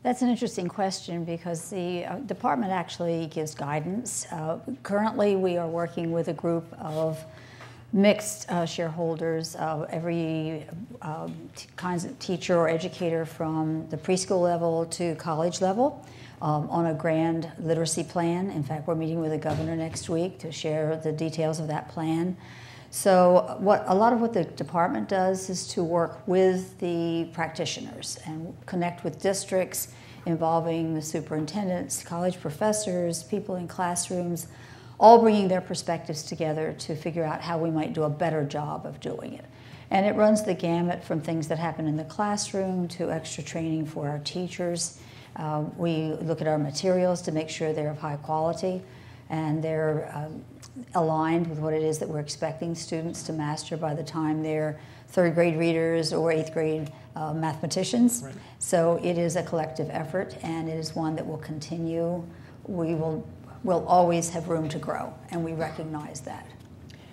That's an interesting question because the department actually gives guidance. Currently, we are working with a group of mixed shareholders, every kinds of teacher or educator from the preschool level to college level on a grand literacy plan. In fact, we're meeting with the governor next week to share the details of that plan. So a lot of what the department does is to work with the practitioners and connect with districts involving the superintendents, college professors, people in classrooms, all bringing their perspectives together to figure out how we might do a better job of doing it. And it runs the gamut from things that happen in the classroom to extra training for our teachers. We look at our materials to make sure they're of high quality and they're aligned with what it is that we're expecting students to master by the time they're third grade readers or eighth grade mathematicians. Right. So it is a collective effort, and it is one that will continue. We'll always have room to grow, and we recognize that.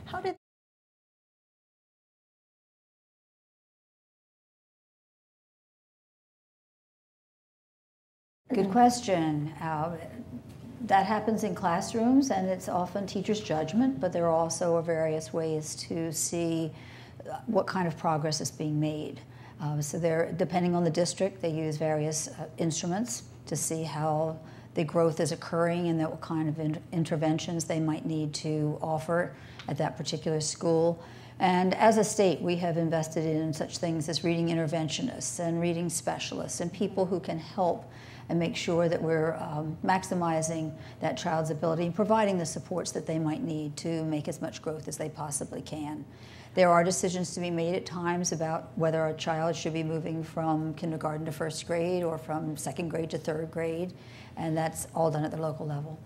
How did Good question. That happens in classrooms, and it's often teachers' judgment, but there are also various ways to see what kind of progress is being made. So depending on the district, they use various instruments to see how the growth is occurring and what kind of interventions they might need to offer at that particular school. And as a state, we have invested in such things as reading interventionists and reading specialists and people who can help and make sure that we're maximizing that child's ability and providing the supports that they might need to make as much growth as they possibly can. There are decisions to be made at times about whether a child should be moving from kindergarten to first grade or from second grade to third grade, and that's all done at the local level.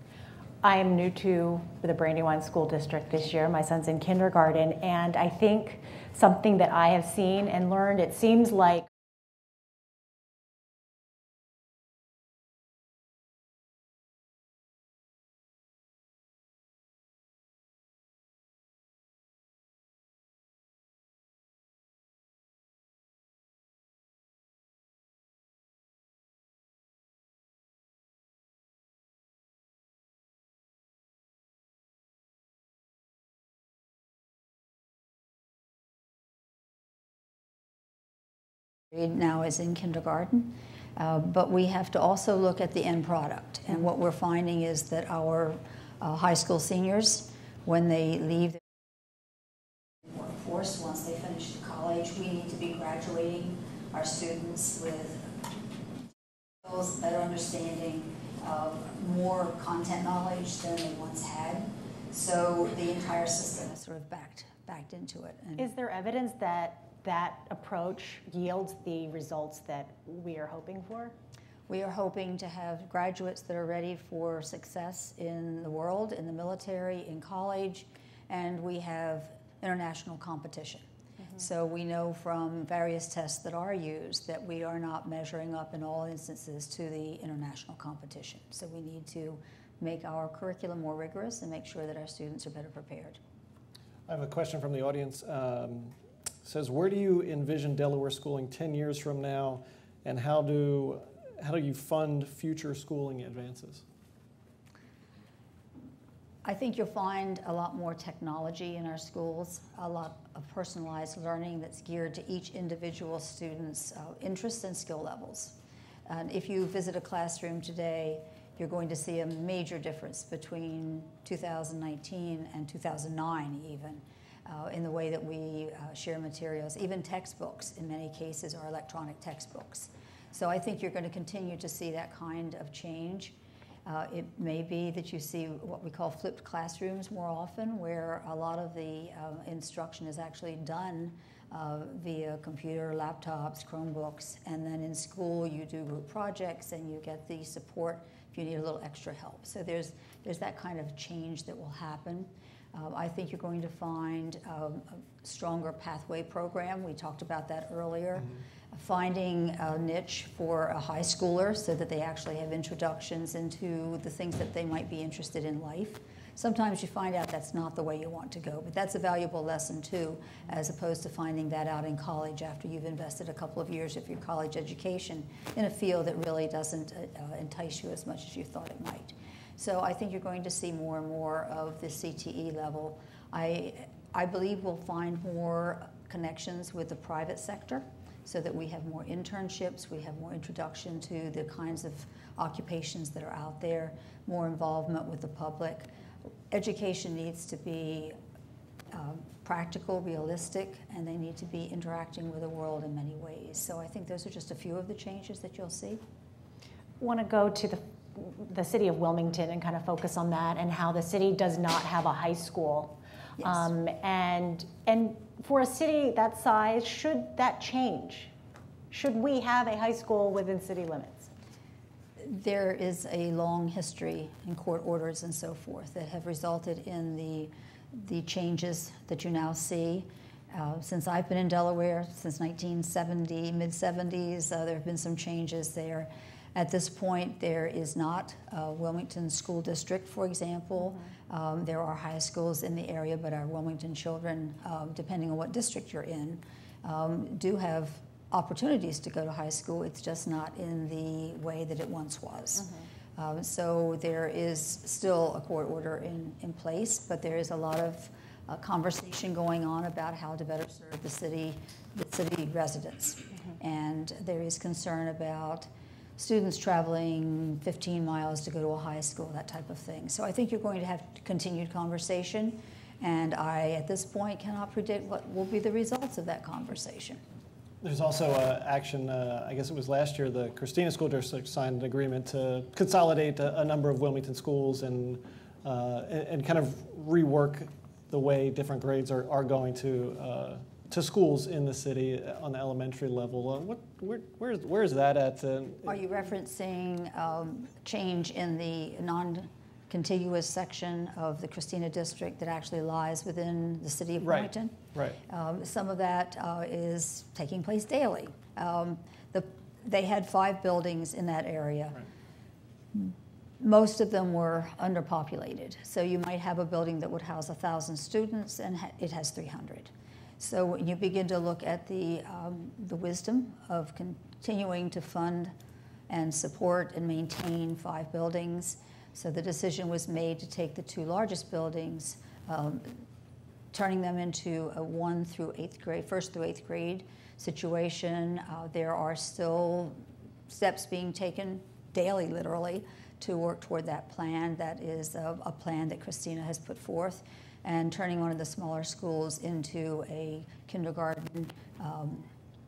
I am new to the Brandywine School District this year. My son's in kindergarten, and I think something that I have seen and learned, it seems like now is in kindergarten, but we have to also look at the end product. And what we're finding is that our high school seniors, when they leave the workforce, once they finish college, we need to be graduating our students with skills, better understanding, more content knowledge than they once had. So the entire system is sort of backed into it. And is there evidence that that approach yields the results that we are hoping for? We are hoping to have graduates that are ready for success in the world, in the military, in college, and we have international competition. Mm-hmm. So we know from various tests that are used that we are not measuring up in all instances to the international competition. So we need to make our curriculum more rigorous and make sure that our students are better prepared. I have a question from the audience. Says, where do you envision Delaware schooling 10 years from now, and how do you fund future schooling advances? I think you'll find a lot more technology in our schools, a lot of personalized learning that's geared to each individual student's interests and skill levels. And if you visit a classroom today, you're going to see a major difference between 2019 and 2009 even. In the way that we share materials. Even textbooks, in many cases, are electronic textbooks. So I think you're going to continue to see that kind of change. It may be that you see what we call flipped classrooms more often, where a lot of the instruction is actually done via computer, laptops, Chromebooks, and then in school you do group projects and you get the support if you need a little extra help. So there's that kind of change that will happen. I think you're going to find a stronger pathway program. We talked about that earlier. Mm-hmm. Finding a niche for a high schooler so that they actually have introductions into the things that they might be interested in life. Sometimes you find out that's not the way you want to go, but that's a valuable lesson too, as opposed to finding that out in college after you've invested a couple of years of your college education in a field that really doesn't entice you as much as you thought it might. So I think you're going to see more and more of the CTE level. I believe we'll find more connections with the private sector so that we have more internships, we have more introduction to the kinds of occupations that are out there, more involvement with the public. Education needs to be practical, realistic, and they need to be interacting with the world in many ways. So I think those are just a few of the changes that you'll see. I want to go to the city of Wilmington and kind of focus on that and how the city does not have a high school. Yes. And for a city that size, should that change? Should we have a high school within city limits? There is a long history in court orders and so forth that have resulted in the changes that you now see. Since I've been in Delaware, since 1970, mid-70s, there have been some changes there. At this point, there is not a Wilmington School District, for example. There are high schools in the area, but our Wilmington children, depending on what district you're in, do have opportunities to go to high school. It's just not in the way that it once was. So there is still a court order in place, but there is a lot of conversation going on about how to better serve the city residents. And there is concern about students traveling 15 miles to go to a high school, that type of thing. So I think you're going to have continued conversation, and I, at this point, cannot predict what will be the results of that conversation. There's also action, I guess it was last year, the Christina School District signed an agreement to consolidate a number of Wilmington schools and kind of rework the way different grades are going to schools in the city on the elementary level. Where is that at? Are you referencing change in the non-contiguous section of the Christina District that actually lies within the city of Wilmington? Right. Some of that is taking place daily. They had 5 buildings in that area. Right. Most of them were underpopulated. So you might have a building that would house 1,000 students and it has 300. So when you begin to look at the wisdom of continuing to fund and support and maintain 5 buildings, so the decision was made to take the 2 largest buildings, turning them into a 1 through 8th grade, 1st through 8th grade situation. There are still steps being taken daily, literally, to work toward that plan. That is a plan that Christina has put forth, and turning one of the smaller schools into a kindergarten,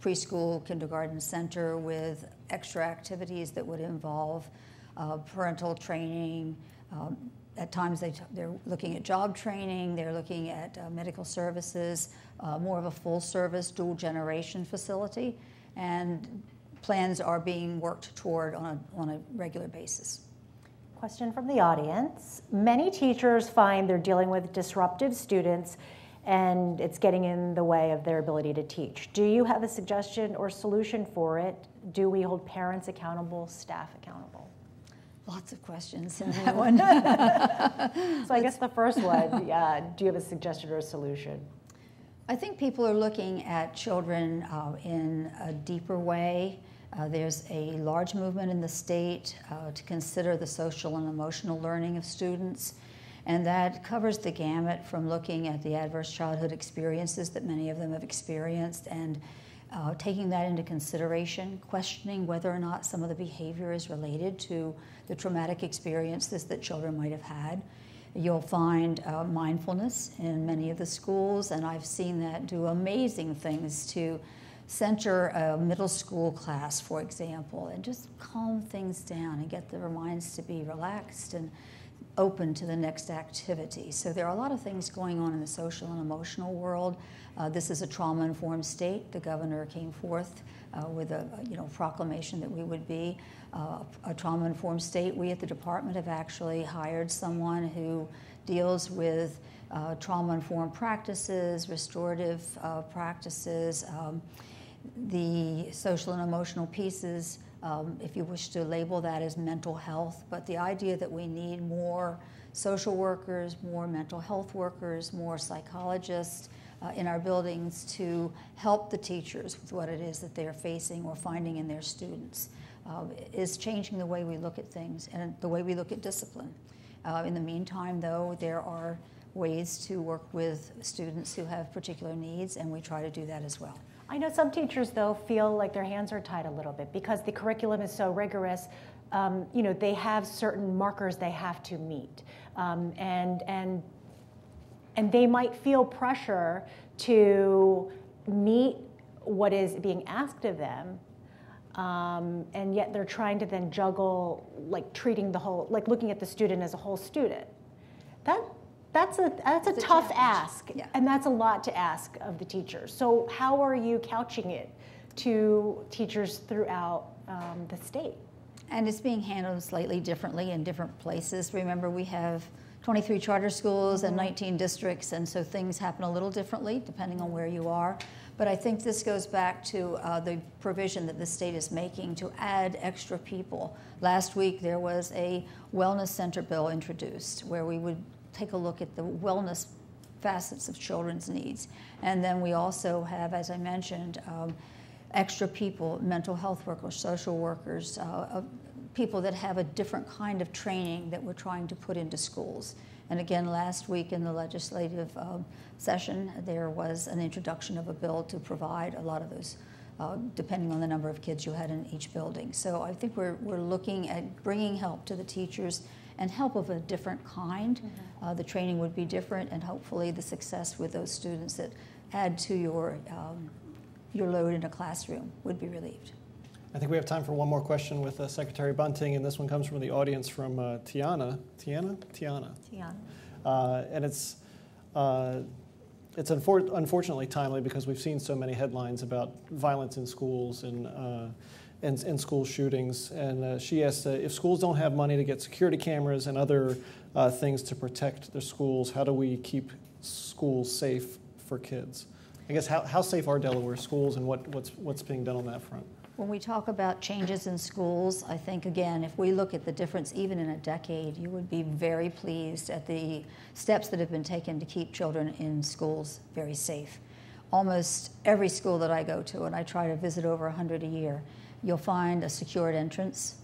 preschool kindergarten center with extra activities that would involve parental training. At times they're looking at job training, they're looking at medical services, more of a full service dual generation facility, and plans are being worked toward on a regular basis. Question from the audience. Many teachers find they're dealing with disruptive students and it's getting in the way of their ability to teach. Do you have a suggestion or solution for it? Do we hold parents accountable, staff accountable? Lots of questions in that one. So I guess the first one, do you have a suggestion or a solution? I think people are looking at children in a deeper way. There's a large movement in the state to consider the social and emotional learning of students, and that covers the gamut from looking at the adverse childhood experiences that many of them have experienced and taking that into consideration, questioning whether or not some of the behavior is related to the traumatic experiences that children might have had. You'll find mindfulness in many of the schools, and I've seen that do amazing things to center a middle school class, for example, and just calm things down and get their minds to be relaxed and open to the next activity. So there are a lot of things going on in the social and emotional world. This is a trauma-informed state. The governor came forth with a proclamation that we would be a trauma-informed state. We at the department have actually hired someone who deals with trauma-informed practices, restorative practices, the social and emotional pieces if you wish to label that as mental health, but the idea that we need more social workers, more mental health workers, more psychologists in our buildings to help the teachers with what it is that they're facing or finding in their students is changing the way we look at things and the way we look at discipline. In the meantime, though, there are ways to work with students who have particular needs, and we try to do that as well. I know some teachers, though, feel like their hands are tied a little bit because the curriculum is so rigorous. You know, they have certain markers they have to meet, and they might feel pressure to meet what is being asked of them, and yet they're trying to then juggle, like treating the whole, like looking at the student as a whole student. That's a tough ask, yeah. And that's a lot to ask of the teachers. So how are you couching it to teachers throughout the state? And it's being handled slightly differently in different places. Remember, we have 23 charter schools and 19 districts, and so things happen a little differently depending on where you are. But I think this goes back to the provision that the state is making to add extra people. Last week there was a wellness center bill introduced where we would take a look at the wellness facets of children's needs. And then we also have, as I mentioned, extra people, mental health workers, social workers, people that have a different kind of training that we're trying to put into schools. And again, last week in the legislative session, there was an introduction of a bill to provide a lot of those, depending on the number of kids you had in each building. So I think we're looking at bringing help to the teachers and help of a different kind. The training would be different, and hopefully the success with those students that add to your load in a classroom would be relieved. I think we have time for one more question with Secretary Bunting, and this one comes from the audience from Tiana. Tiana. And it's unfortunately timely because we've seen so many headlines about violence in schools and school shootings. And she asked if schools don't have money to get security cameras and other things to protect their schools, how do we keep schools safe for kids? I guess how safe are Delaware schools, and what's being done on that front? When we talk about changes in schools, I think, again, if we look at the difference even in a decade, you would be very pleased at the steps that have been taken to keep children in schools very safe. Almost every school that I go to, and I try to visit over 100 a year, you'll find a secured entrance.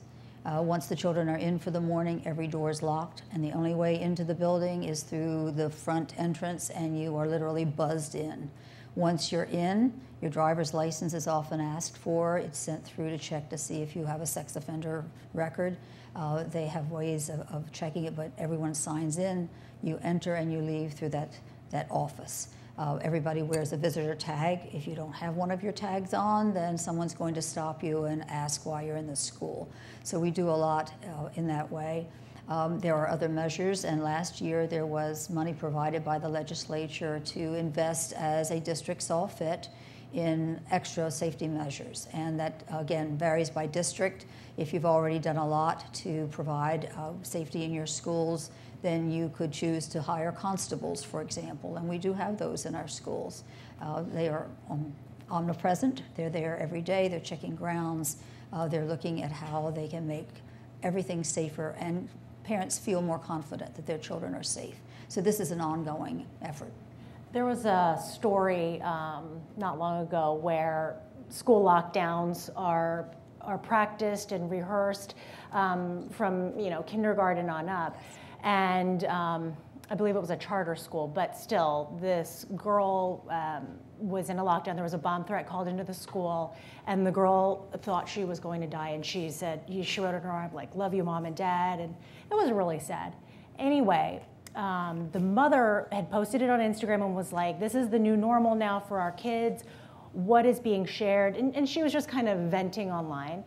Once the children are in for the morning, every door is locked, and the only way into the building is through the front entrance, and you are literally buzzed in. Once you're in, your driver's license is often asked for. It's sent through to check to see if you have a sex offender record. They have ways of checking it, but everyone signs in. You enter and you leave through that office. Everybody wears a visitor tag. If you don't have one of your tags on, then someone's going to stop you and ask why you're in the school. So we do a lot in that way. There are other measures, and last year there was money provided by the legislature to invest as a district saw fit in extra safety measures. And that, again, varies by district. If you've already done a lot to provide safety in your schools, then you could choose to hire constables, for example, and we do have those in our schools. They are omnipresent. They're there every day. They're checking grounds. They're looking at how they can make everything safer, and parents feel more confident that their children are safe. So this is an ongoing effort. There was a story not long ago where school lockdowns are practiced and rehearsed from kindergarten on up, and I believe it was a charter school, but still, this girl was in a lockdown. There was a bomb threat called into the school, and the girl thought she was going to die, and she said, she wrote in her arm, like, "Love you, Mom and Dad," and it was really sad. Anyway, the mother had posted it on Instagram and was like, "This is the new normal now for our kids. What is being shared?" And she was just kind of venting online.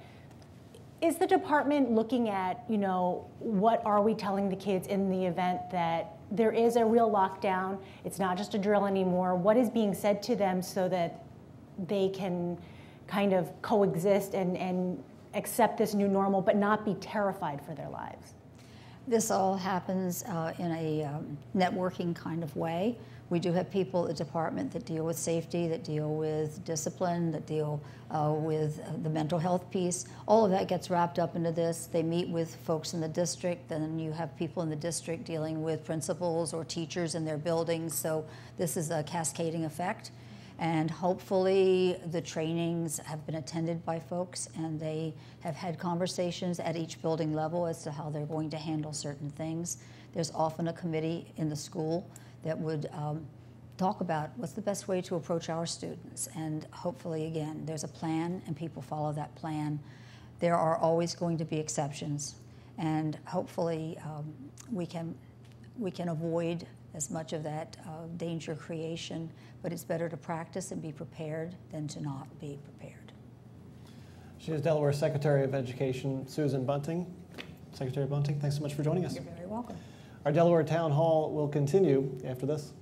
Is the department looking at, what are we telling the kids in the event that there is a real lockdown? It's not just a drill anymore. What is being said to them so that they can kind of coexist and accept this new normal, but not be terrified for their lives? This all happens in a networking kind of way. We do have people at the department that deal with safety, that deal with discipline, that deal with the mental health piece. All of that gets wrapped up into this. They meet with folks in the district, then you have people in the district dealing with principals or teachers in their buildings. So this is a cascading effect. And hopefully the trainings have been attended by folks and they have had conversations at each building level as to how they're going to handle certain things. There's often a committee in the school that would talk about what's the best way to approach our students. And hopefully, again, there's a plan and people follow that plan. There are always going to be exceptions. And hopefully we can avoid as much of that danger creation, but it's better to practice and be prepared than to not be prepared. She is Delaware Secretary of Education, Susan Bunting. Secretary Bunting, thanks so much for joining us. You're very welcome. Our Delaware Town Hall will continue after this.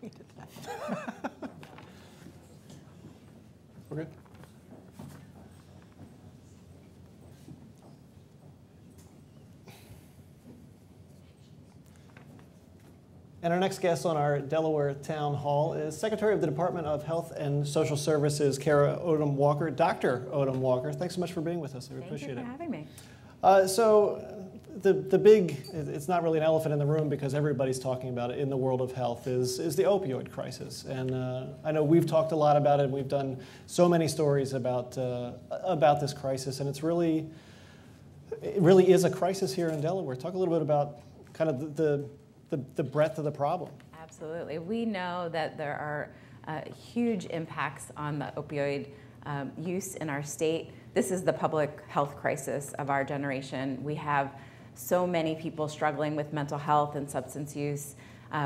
We're good. And our next guest on our Delaware Town Hall is Secretary of the Department of Health and Social Services, Kara Odom Walker. Dr. Odom Walker, thanks so much for being with us. I appreciate it. Thank you for having me. So the big, it's not really an elephant in the room because everybody's talking about it in the world of health, is the opioid crisis. And I know we've talked a lot about it. We've done so many stories about this crisis, and it really is a crisis here in Delaware. Talk a little bit about kind of the breadth of the problem. Absolutely. We know that there are huge impacts on the opioid use in our state. This is the public health crisis of our generation. We have so many people struggling with mental health and substance use.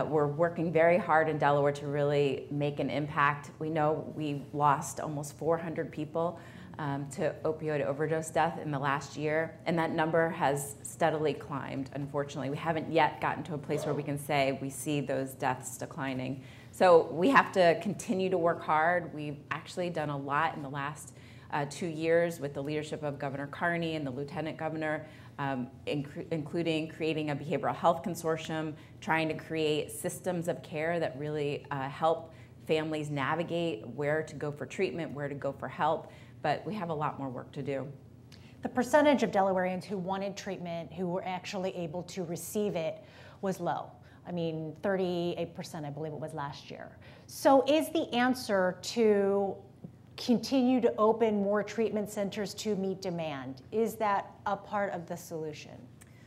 We're working very hard in Delaware to really make an impact. We know we lost almost 400 people to opioid overdose death in the last year, and that number has steadily climbed, unfortunately. We haven't yet gotten to a place where we can say we see those deaths declining. So we have to continue to work hard. We've actually done a lot in the last 2 years with the leadership of Governor Carney and the Lieutenant Governor, including creating a behavioral health consortium, trying to create systems of care that really help families navigate where to go for treatment, where to go for help. But we have a lot more work to do. The percentage of Delawareans who wanted treatment, who were actually able to receive it, was low. I mean, 38%, I believe it was last year. So is the answer to continue to open more treatment centers to meet demand? Is that a part of the solution?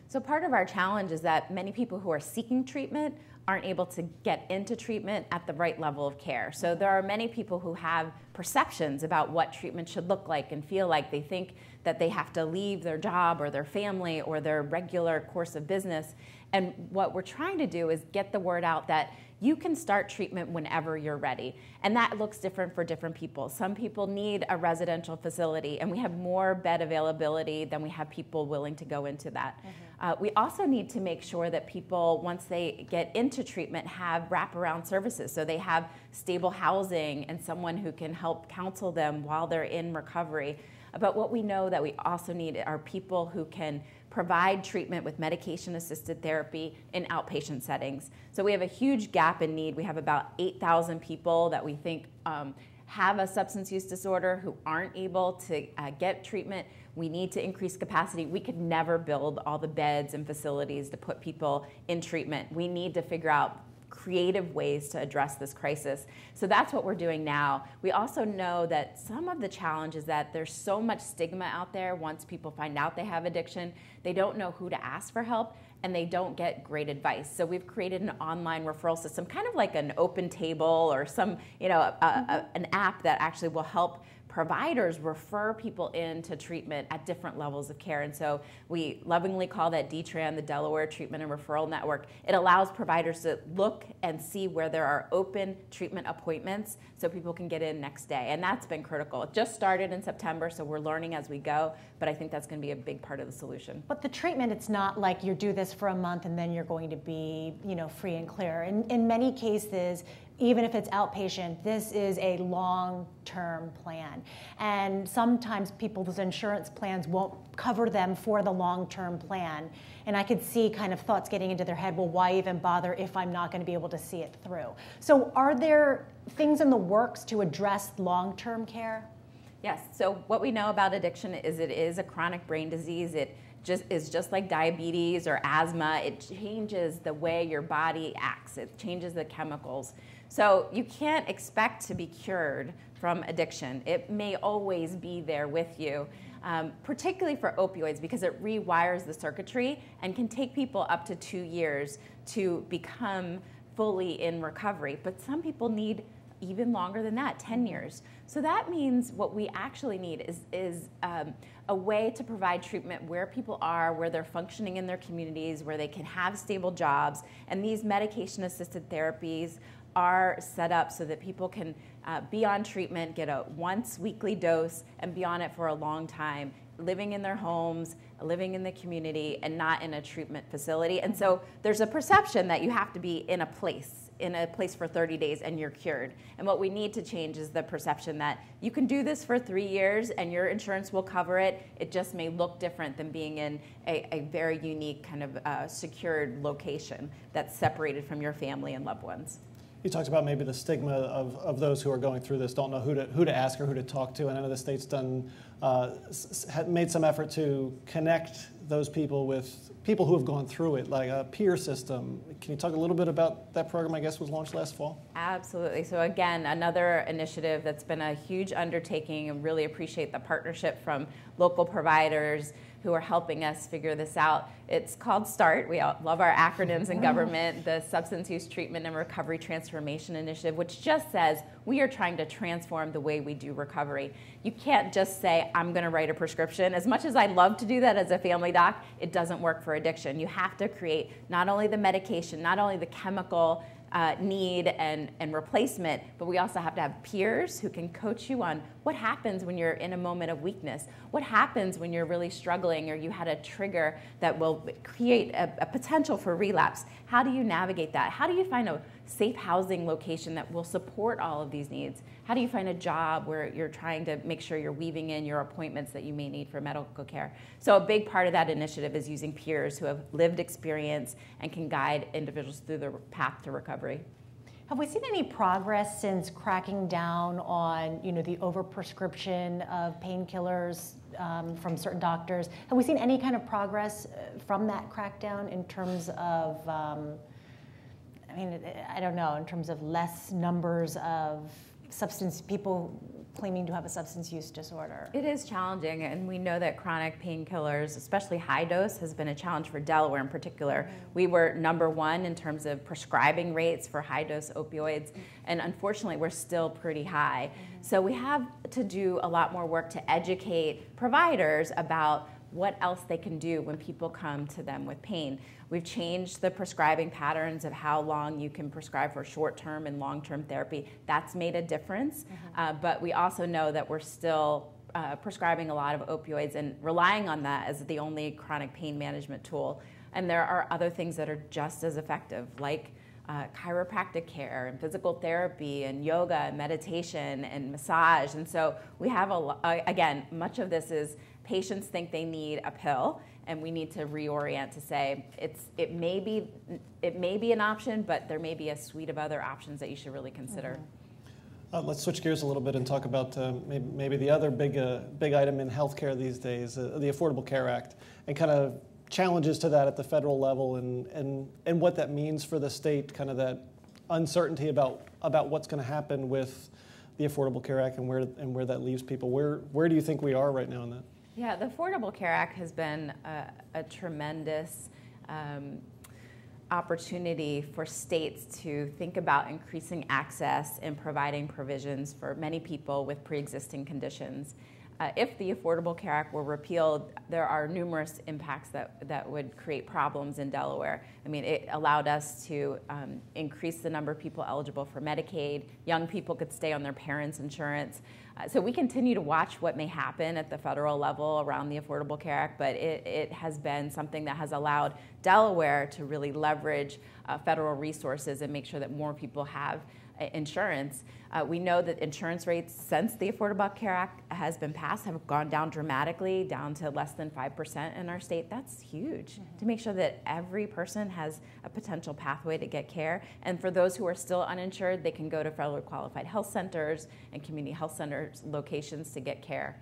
So part of our challenge is that many people who are seeking treatment aren't able to get into treatment at the right level of care. So there are many people who have perceptions about what treatment should look like and feel like. They think that they have to leave their job or their family or their regular course of business. And what we're trying to do is get the word out that you can start treatment whenever you're ready. And that looks different for different people. Some people need a residential facility, and we have more bed availability than we have people willing to go into that. We also need to make sure that people, once they get into treatment, have wraparound services. So they have stable housing and someone who can help counsel them while they're in recovery. But what we know that we also need are people who can provide treatment with medication-assisted therapy in outpatient settings. So we have a huge gap in need. We have about 8,000 people that we think have a substance use disorder who aren't able to get treatment. We need to increase capacity. We could never build all the beds and facilities to put people in treatment. We need to figure out creative ways to address this crisis. So that's what we're doing now. We also know that some of the challenge is that there's so much stigma out there once people find out they have addiction. They don't know who to ask for help, and they don't get great advice. So we've created an online referral system, kind of like an open table or some, an app that actually will help providers refer people into treatment at different levels of care. And so we lovingly call that DTRAN, the Delaware Treatment and Referral Network. It allows providers to look and see where there are open treatment appointments so people can get in next day. And that's been critical. It just started in September, so we're learning as we go, but I think that's going to be a big part of the solution. But the treatment, it's not like you do this for a month and then you're going to be, free and clear. In many cases, even if it's outpatient, this is a long-term plan. And sometimes people's insurance plans won't cover them for the long-term plan. And I could see kind of thoughts getting into their head, well, why even bother if I'm not going to be able to see it through? So are there things in the works to address long-term care? Yes, so what we know about addiction is it is a chronic brain disease. It is just like diabetes or asthma. It changes the way your body acts. It changes the chemicals. So you can't expect to be cured from addiction. It may always be there with you, particularly for opioids, because it rewires the circuitry and can take people up to 2 years to become fully in recovery. But some people need even longer than that, 10 years. So that means what we actually need is a way to provide treatment where people are, where they're functioning in their communities, where they can have stable jobs. And these medication-assisted therapies are set up so that people can be on treatment, get a once weekly dose, and be on it for a long time, living in their homes, living in the community, and not in a treatment facility. And so there's a perception that you have to be in a place in a place for 30 days and you're cured. And what we need to change is the perception that you can do this for 3 years and your insurance will cover it. It just may look different than being in a very unique kind of secured location that's separated from your family and loved ones. You talked about maybe the stigma of those who are going through this, don't know who to ask or who to talk to. And I know the state's done made some effort to connect those people with people who have gone through it, like a peer system. Can you talk a little bit about that program, I guess, was launched last fall? Absolutely. So again, another initiative that's been a huge undertaking, and really appreciate the partnership from local providers who are helping us figure this out. It's called START. We all love our acronyms in government, the Substance Use Treatment and Recovery Transformation Initiative, which just says we are trying to transform the way we do recovery. You can't just say, I'm going to write a prescription. As much as I love to do that as a family doc, it doesn't work for addiction. You have to create not only the medication, not only the chemical need and replacement, but we also have to have peers who can coach you on what happens when you're in a moment of weakness, what happens when you're really struggling or you had a trigger that will create a potential for relapse. How do you navigate that? How do you find a safe housing location that will support all of these needs? How do you find a job where you're trying to make sure you're weaving in your appointments that you may need for medical care? So a big part of that initiative is using peers who have lived experience and can guide individuals through the path to recovery. Have we seen any progress since cracking down on, the overprescription of painkillers from certain doctors? Have we seen any kind of progress from that crackdown in terms of, I don't know, in terms of less numbers of people claiming to have a substance use disorder? It is challenging, and we know that chronic painkillers, especially high dose, has been a challenge for Delaware in particular. We were #1 in terms of prescribing rates for high dose opioids, and unfortunately we're still pretty high. So we have to do a lot more work to educate providers about what else they can do when people come to them with pain. We've changed the prescribing patterns of how long you can prescribe for short-term and long-term therapy. That's made a difference, but we also know that we're still prescribing a lot of opioids and relying on that as the only chronic pain management tool. And there are other things that are just as effective, like chiropractic care and physical therapy and yoga and meditation and massage. And so we have, again, much of this is patients think they need a pill, and we need to reorient to say it may be an option, but there may be a suite of other options that you should really consider. Let's switch gears a little bit and talk about maybe the other big item in healthcare these days, the Affordable Care Act, and kind of challenges to that at the federal level, and what that means for the state, kind of that uncertainty about what's going to happen with the Affordable Care Act and where that leaves people. Where do you think we are right now in that? Yeah, the Affordable Care Act has been a tremendous opportunity for states to think about increasing access and providing provisions for many people with pre-existing conditions. If the Affordable Care Act were repealed, there are numerous impacts that would create problems in Delaware. I mean, it allowed us to increase the number of people eligible for Medicaid. Young people could stay on their parents' insurance. So we continue to watch what may happen at the federal level around the Affordable Care Act, but it has been something that has allowed Delaware to really leverage federal resources and make sure that more people have insurance. We know that insurance rates since the Affordable Care Act has been passed have gone down dramatically, down to less than 5% in our state. That's huge to make sure that every person has a potential pathway to get care. And for those who are still uninsured, they can go to federally qualified health centers and community health centers locations to get care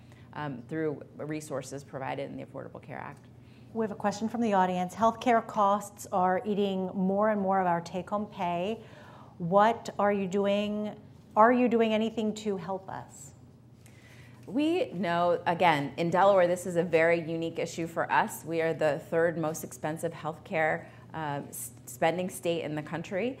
through resources provided in the Affordable Care Act. We have a question from the audience. Healthcare costs are eating more and more of our take-home pay. What are you doing? Are you doing anything to help us? We know, again, in Delaware, this is a very unique issue for us. We are the third most expensive healthcare spending state in the country.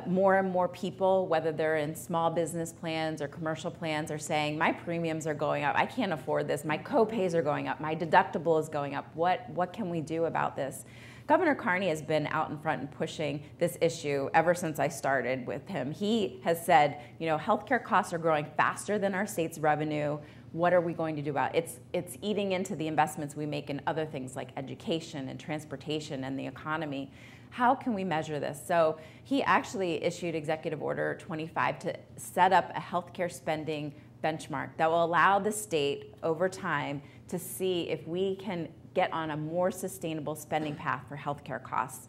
More and more people, whether they're in small business plans or commercial plans, are saying, my premiums are going up. I can't afford this. My co-pays are going up. My deductible is going up. What can we do about this? Governor Carney has been out in front and pushing this issue ever since I started with him. He has said, healthcare costs are growing faster than our state's revenue. What are we going to do about it? It's eating into the investments we make in other things like education and transportation and the economy. how can we measure this? So he actually issued Executive Order 25 to set up a healthcare spending benchmark that will allow the state over time to see if we can get on a more sustainable spending path for healthcare costs.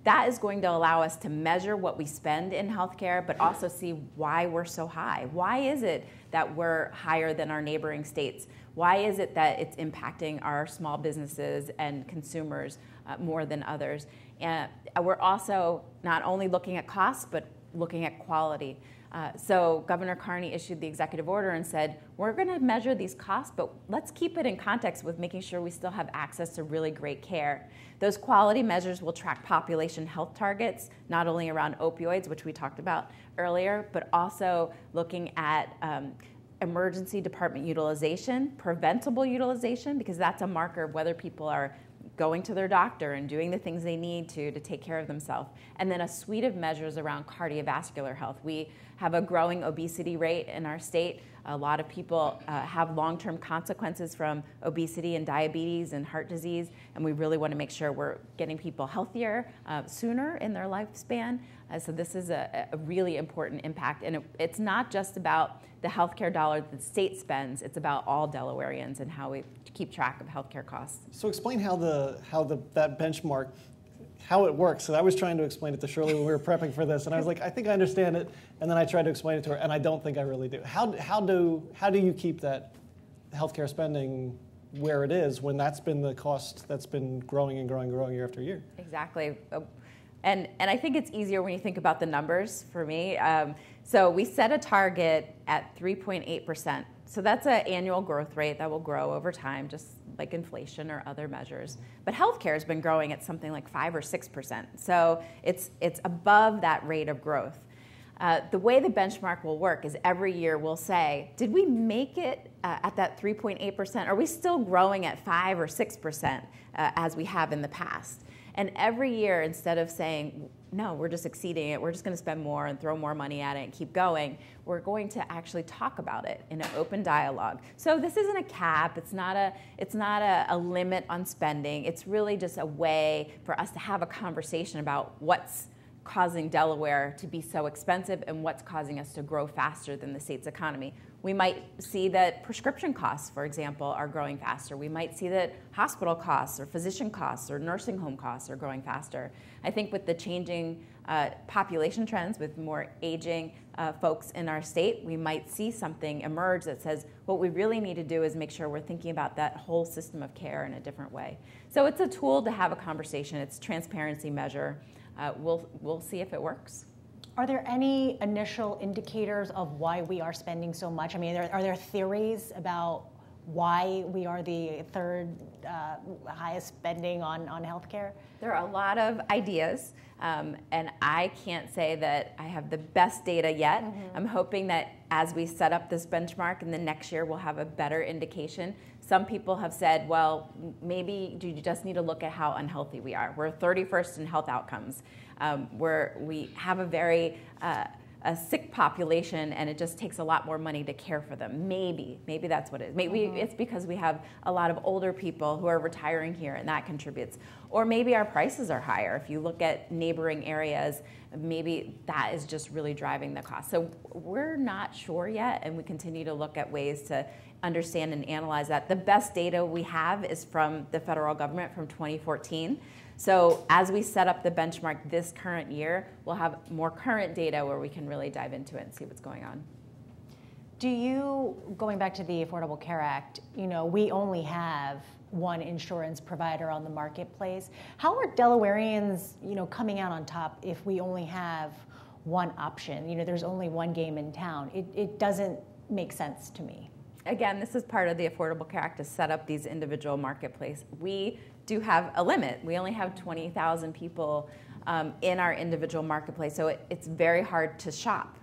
That is going to allow us to measure what we spend in healthcare, but also see why we're so high. Why is it that we're higher than our neighboring states? Why is it that it's impacting our small businesses and consumers more than others? And we're also not only looking at costs, but looking at quality. So Governor Carney issued the executive order and said, we're going to measure these costs, but let's keep it in context with making sure we still have access to really great care. Those quality measures will track population health targets, not only around opioids, which we talked about earlier, but also looking at emergency department utilization, preventable utilization, because that's a marker of whether people are going to their doctor and doing the things they need to take care of themselves. And then a suite of measures around cardiovascular health. We have a growing obesity rate in our state. A lot of people have long-term consequences from obesity and diabetes and heart disease, and we really want to make sure we're getting people healthier sooner in their lifespan. So this is a really important impact, and it's not just about the healthcare dollar that the state spends, it's about all Delawareans and how we keep track of healthcare costs. So explain how that benchmark, how it works. And I was trying to explain it to Shirley when we were prepping for this, and I was like, I think I understand it, and then I tried to explain it to her, and I don't think I really do. How do you keep that healthcare spending where it is when that's been the cost that's been growing and growing and growing year after year? Exactly. And I think it's easier when you think about the numbers for me. So we set a target at 3.8%. So that's an annual growth rate that will grow over time, just like inflation or other measures. But healthcare has been growing at something like 5 or 6%. So it's above that rate of growth. The way the benchmark will work is every year we'll say, did we make it at that 3.8%? Are we still growing at 5 or 6% as we have in the past? And every year, instead of saying, no, we're just exceeding it, we're just going to spend more and throw more money at it and keep going, we're going to actually talk about it in an open dialogue. So this isn't a cap, it's not a limit on spending, it's really just a way for us to have a conversation about what's causing Delaware to be so expensive and what's causing us to grow faster than the state's economy. We might see that prescription costs, for example, are growing faster. We might see that hospital costs or physician costs or nursing home costs are growing faster. I think with the changing population trends, with more aging folks in our state, we might see something emerge that says what we really need to do is make sure we're thinking about that whole system of care in a different way. So it's a tool to have a conversation. It's a transparency measure. We'll see if it works. Are there any initial indicators of why we are spending so much? I mean, are there theories about why we are the third highest spending on healthcare? There are a lot of ideas, and I can't say that I have the best data yet. Mm-hmm. I'm hoping that as we set up this benchmark in the next year, we'll have a better indication. Some people have said, well, maybe you just need to look at how unhealthy we are. We're 31st in health outcomes. We have a very a sick population, and it just takes a lot more money to care for them. Maybe that's what it is. Maybe it's because we have a lot of older people who are retiring here, and that contributes. Or maybe our prices are higher. If you look at neighboring areas, maybe that is just really driving the cost. So we're not sure yet, and we continue to look at ways to understand and analyze that. The best data we have is from the federal government from 2014. So as we set up the benchmark this current year, we'll have more current data where we can really dive into it and see what's going on. Do you, going back to the Affordable Care Act, we only have one insurance provider on the marketplace. How are Delawareans, coming out on top if we only have one option? There's only one game in town. It doesn't make sense to me. Again, this is part of the Affordable Care Act to set up these individual marketplaces. We do have a limit. We only have 20,000 people in our individual marketplace, so it's very hard to shop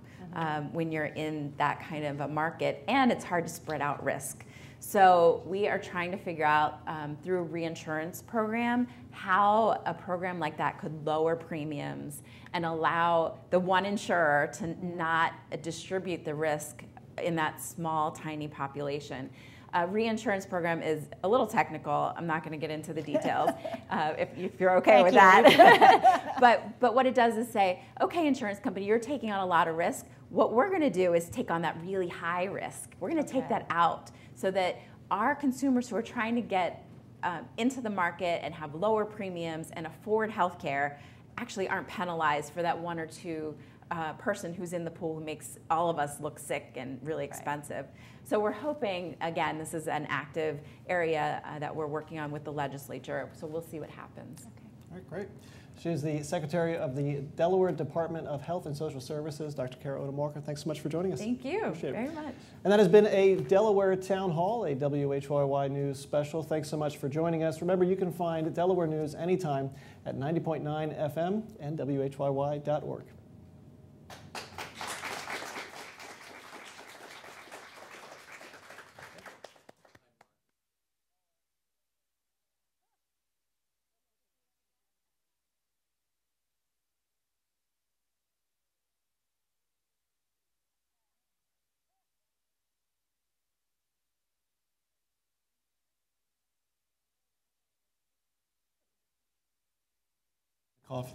when you're in that kind of a market, and it's hard to spread out risk. So we are trying to figure out through a reinsurance program how a program like that could lower premiums and allow the one insurer to not distribute the risk in that small, tiny population. Reinsurance program is a little technical. I'm not going to get into the details if you're okay with that. but what it does is say, okay, insurance company, you're taking on a lot of risk. What we're going to do is take on that really high risk. We're going to take that out so that our consumers who are trying to get into the market and have lower premiums and afford health care actually aren't penalized for that one or two person who's in the pool who makes all of us look sick and really expensive. So we're hoping, again, this is an active area that we're working on with the legislature, so we'll see what happens. Okay. All right, great. She's the Secretary of the Delaware Department of Health and Social Services, Dr. Kara Odom-Walker. Thanks so much for joining us. Thank you Appreciate very it. much. And that has been a Delaware Town Hall, a WHYY News special. Thanks so much for joining us. Remember, you can find Delaware News anytime at 90.9 FM and WHYY.org. Cough